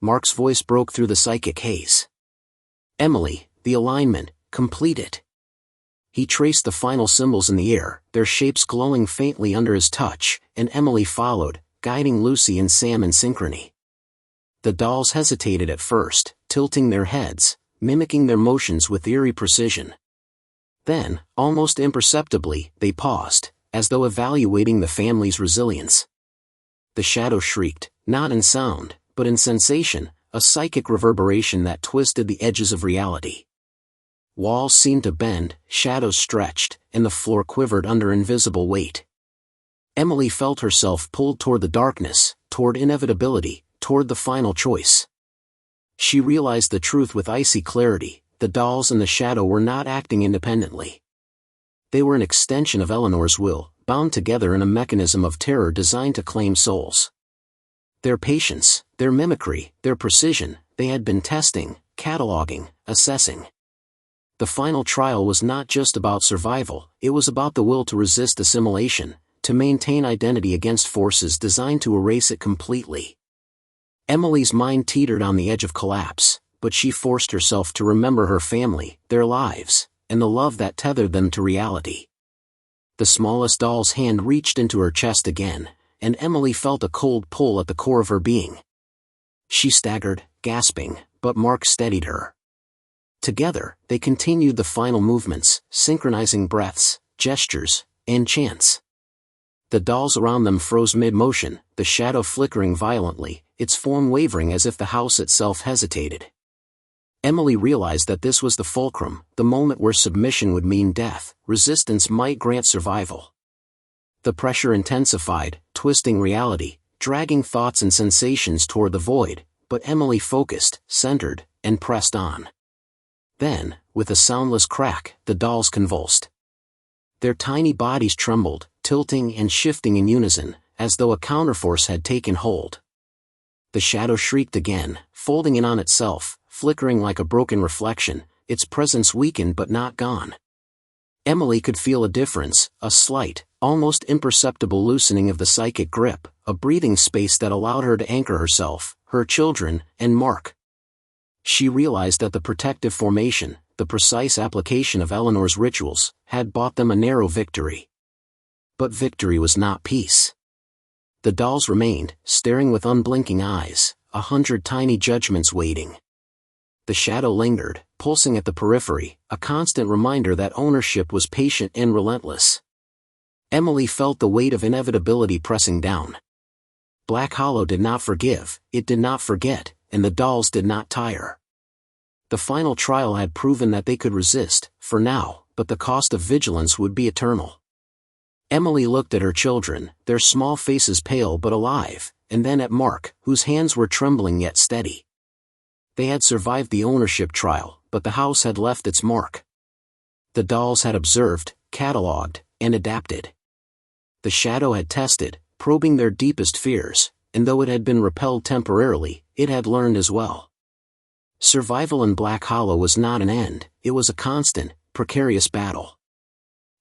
Mark's voice broke through the psychic haze. Emily, the alignment, complete it. He traced the final symbols in the air, their shapes glowing faintly under his touch, and Emily followed, guiding Lucy and Sam in synchrony. The dolls hesitated at first, tilting their heads, mimicking their motions with eerie precision. Then, almost imperceptibly, they paused, as though evaluating the family's resilience. The shadow shrieked, not in sound, but in sensation, a psychic reverberation that twisted the edges of reality. Walls seemed to bend, shadows stretched, and the floor quivered under invisible weight. Emily felt herself pulled toward the darkness, toward inevitability, toward the final choice. She realized the truth with icy clarity: the dolls and the shadow were not acting independently. They were an extension of Eleanor's will, bound together in a mechanism of terror designed to claim souls. Their patience, their mimicry, their precision, they had been testing, cataloging, assessing. The final trial was not just about survival, it was about the will to resist assimilation, to maintain identity against forces designed to erase it completely. Emily's mind teetered on the edge of collapse, but she forced herself to remember her family, their lives, and the love that tethered them to reality. The smallest doll's hand reached into her chest again, and Emily felt a cold pull at the core of her being. She staggered, gasping, but Mark steadied her. Together, they continued the final movements, synchronizing breaths, gestures, and chants. The dolls around them froze mid-motion, the shadow flickering violently, its form wavering as if the house itself hesitated. Emily realized that this was the fulcrum, the moment where submission would mean death, resistance might grant survival. The pressure intensified, twisting reality, dragging thoughts and sensations toward the void, but Emily focused, centered, and pressed on. Then, with a soundless crack, the dolls convulsed. Their tiny bodies trembled, tilting and shifting in unison, as though a counterforce had taken hold. The shadow shrieked again, folding in on itself, flickering like a broken reflection, its presence weakened but not gone. Emily could feel a difference, a slight, almost imperceptible loosening of the psychic grip, a breathing space that allowed her to anchor herself, her children, and Mark. She realized that the protective formation, the precise application of Eleanor's rituals, had bought them a narrow victory. But victory was not peace. The dolls remained, staring with unblinking eyes, 100 tiny judgments waiting. The shadow lingered, pulsing at the periphery, a constant reminder that ownership was patient and relentless. Emily felt the weight of inevitability pressing down. Black Hollow did not forgive, it did not forget, and the dolls did not tire. The final trial had proven that they could resist, for now, but the cost of vigilance would be eternal. Emily looked at her children, their small faces pale but alive, and then at Mark, whose hands were trembling yet steady. They had survived the ownership trial, but the house had left its mark. The dolls had observed, catalogued, and adapted. The shadow had tested, probing their deepest fears, and though it had been repelled temporarily, it had learned as well. Survival in Black Hollow was not an end, it was a constant, precarious battle.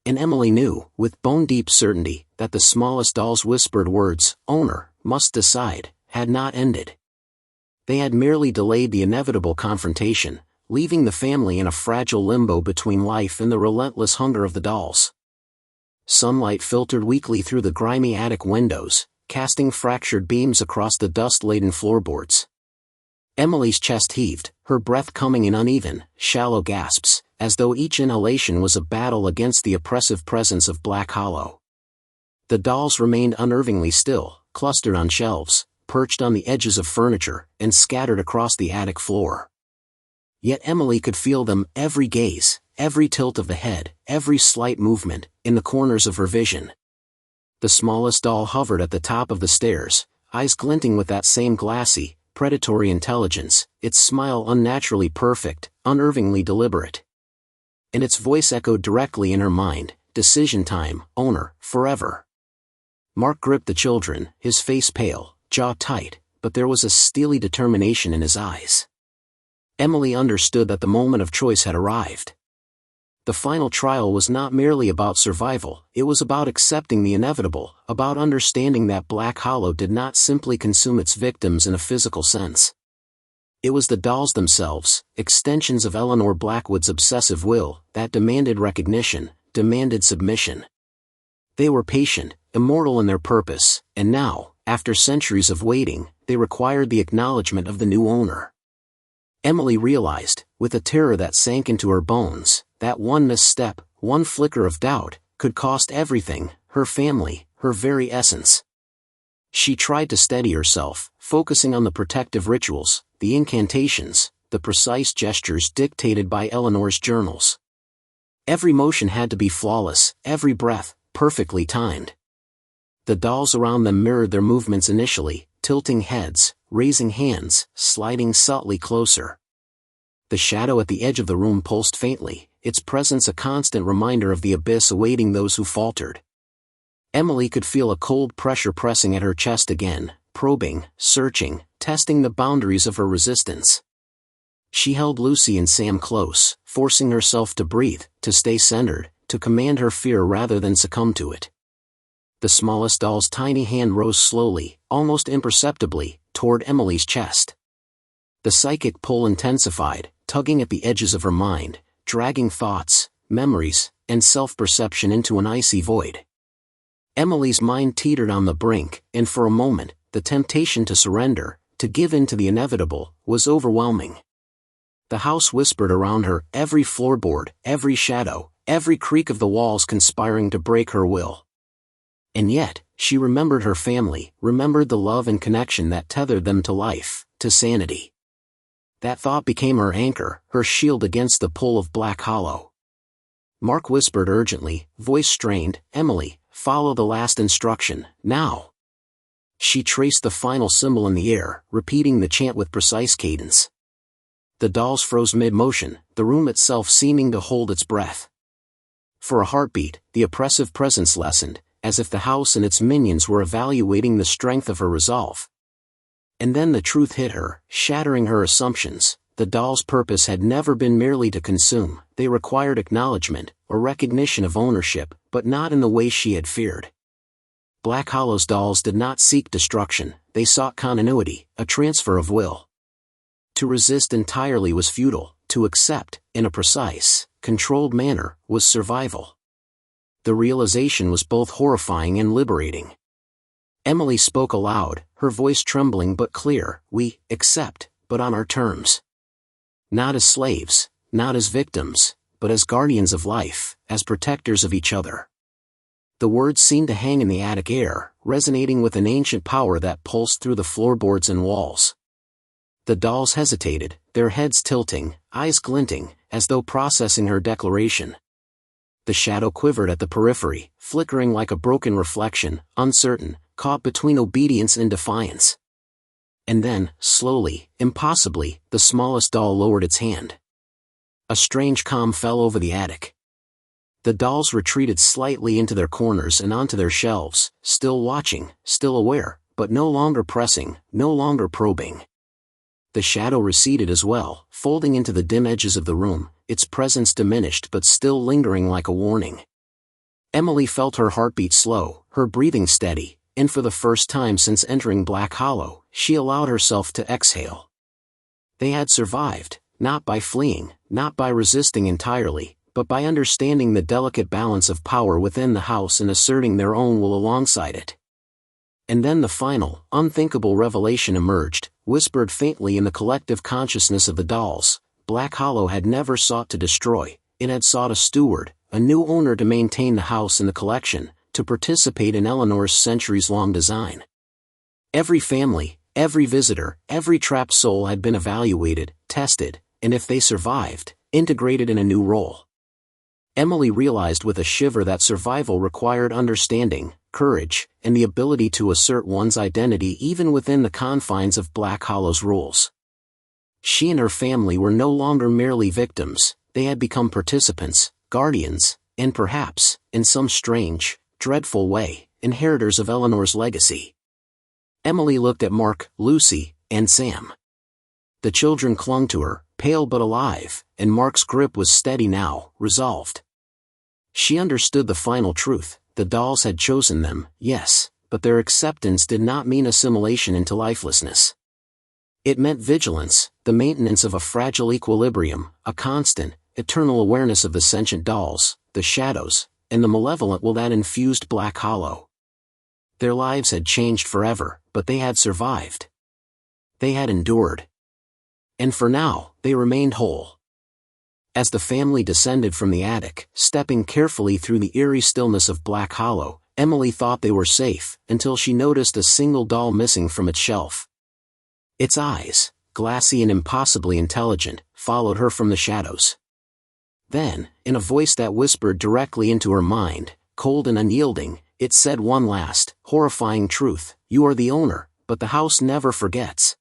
And Emily knew, with bone-deep certainty, that the smallest doll's whispered words, "Owner, must decide," had not ended. They had merely delayed the inevitable confrontation, leaving the family in a fragile limbo between life and the relentless hunger of the dolls. Sunlight filtered weakly through the grimy attic windows, casting fractured beams across the dust-laden floorboards. Emily's chest heaved, her breath coming in uneven, shallow gasps, as though each inhalation was a battle against the oppressive presence of Black Hollow. The dolls remained unnervingly still, clustered on shelves, perched on the edges of furniture, and scattered across the attic floor. Yet Emily could feel them, every gaze, every tilt of the head, every slight movement, in the corners of her vision. The smallest doll hovered at the top of the stairs, eyes glinting with that same glassy, predatory intelligence, its smile unnaturally perfect, unnervingly deliberate. And its voice echoed directly in her mind, "Decision time, owner, forever." Mark gripped the children, his face pale, jaw tight, but there was a steely determination in his eyes. Emily understood that the moment of choice had arrived. The final trial was not merely about survival, it was about accepting the inevitable, about understanding that Black Hollow did not simply consume its victims in a physical sense. It was the dolls themselves, extensions of Eleanor Blackwood's obsessive will, that demanded recognition, demanded submission. They were patient, immortal in their purpose, and now, after centuries of waiting, they required the acknowledgement of the new owner. Emily realized, with a terror that sank into her bones, that one misstep, one flicker of doubt, could cost everything, her family, her very essence. She tried to steady herself, focusing on the protective rituals, the incantations, the precise gestures dictated by Eleanor's journals. Every motion had to be flawless, every breath, perfectly timed. The dolls around them mirrored their movements initially, tilting heads, raising hands, sliding subtly closer. The shadow at the edge of the room pulsed faintly, its presence a constant reminder of the abyss awaiting those who faltered. Emily could feel a cold pressure pressing at her chest again, probing, searching, testing the boundaries of her resistance. She held Lucy and Sam close, forcing herself to breathe, to stay centered, to command her fear rather than succumb to it. The smallest doll's tiny hand rose slowly, almost imperceptibly, toward Emily's chest. The psychic pull intensified, tugging at the edges of her mind, dragging thoughts, memories, and self-perception into an icy void. Emily's mind teetered on the brink, and for a moment, the temptation to surrender, to give in to the inevitable, was overwhelming. The house whispered around her, every floorboard, every shadow, every creak of the walls conspiring to break her will. And yet, she remembered her family, remembered the love and connection that tethered them to life, to sanity. That thought became her anchor, her shield against the pull of Black Hollow. Mark whispered urgently, voice strained, "Emily, follow the last instruction, now." She traced the final symbol in the air, repeating the chant with precise cadence. The dolls froze mid-motion, the room itself seeming to hold its breath. For a heartbeat, the oppressive presence lessened, as if the house and its minions were evaluating the strength of her resolve. And then the truth hit her, shattering her assumptions. The dolls' purpose had never been merely to consume, they required acknowledgement, or recognition of ownership, but not in the way she had feared. Black Hollow's dolls did not seek destruction, they sought continuity, a transfer of will. To resist entirely was futile, to accept, in a precise, controlled manner, was survival. The realization was both horrifying and liberating. Emily spoke aloud, her voice trembling but clear, "We accept, but on our terms. Not as slaves, not as victims, but as guardians of life, as protectors of each other." The words seemed to hang in the attic air, resonating with an ancient power that pulsed through the floorboards and walls. The dolls hesitated, their heads tilting, eyes glinting, as though processing her declaration. The shadow quivered at the periphery, flickering like a broken reflection, uncertain, caught between obedience and defiance. And then, slowly, impossibly, the smallest doll lowered its hand. A strange calm fell over the attic. The dolls retreated slightly into their corners and onto their shelves, still watching, still aware, but no longer pressing, no longer probing. The shadow receded as well, folding into the dim edges of the room, its presence diminished but still lingering like a warning. Emily felt her heartbeat slow, her breathing steady, and for the first time since entering Black Hollow, she allowed herself to exhale. They had survived, not by fleeing, not by resisting entirely, but by understanding the delicate balance of power within the house and asserting their own will alongside it. And then the final, unthinkable revelation emerged, whispered faintly in the collective consciousness of the dolls. Black Hollow had never sought to destroy, it had sought a steward, a new owner to maintain the house and the collection, to participate in Eleanor's centuries-long design. Every family, every visitor, every trapped soul had been evaluated, tested, and if they survived, integrated in a new role. Emily realized with a shiver that survival required understanding, courage, and the ability to assert one's identity even within the confines of Black Hollow's rules. She and her family were no longer merely victims, they had become participants, guardians, and perhaps, in some strange, dreadful way, inheritors of Eleanor's legacy. Emily looked at Mark, Lucy, and Sam. The children clung to her, pale but alive, and Mark's grip was steady now, resolved. She understood the final truth, the dolls had chosen them, yes, but their acceptance did not mean assimilation into lifelessness. It meant vigilance, the maintenance of a fragile equilibrium, a constant, eternal awareness of the sentient dolls, the shadows, and the malevolent will that infused Black Hollow. Their lives had changed forever, but they had survived. They had endured. And for now, they remained whole. As the family descended from the attic, stepping carefully through the eerie stillness of Black Hollow, Emily thought they were safe, until she noticed a single doll missing from its shelf. Its eyes, glassy and impossibly intelligent, followed her from the shadows. Then, in a voice that whispered directly into her mind, cold and unyielding, it said one last, horrifying truth: you are the owner, but the house never forgets.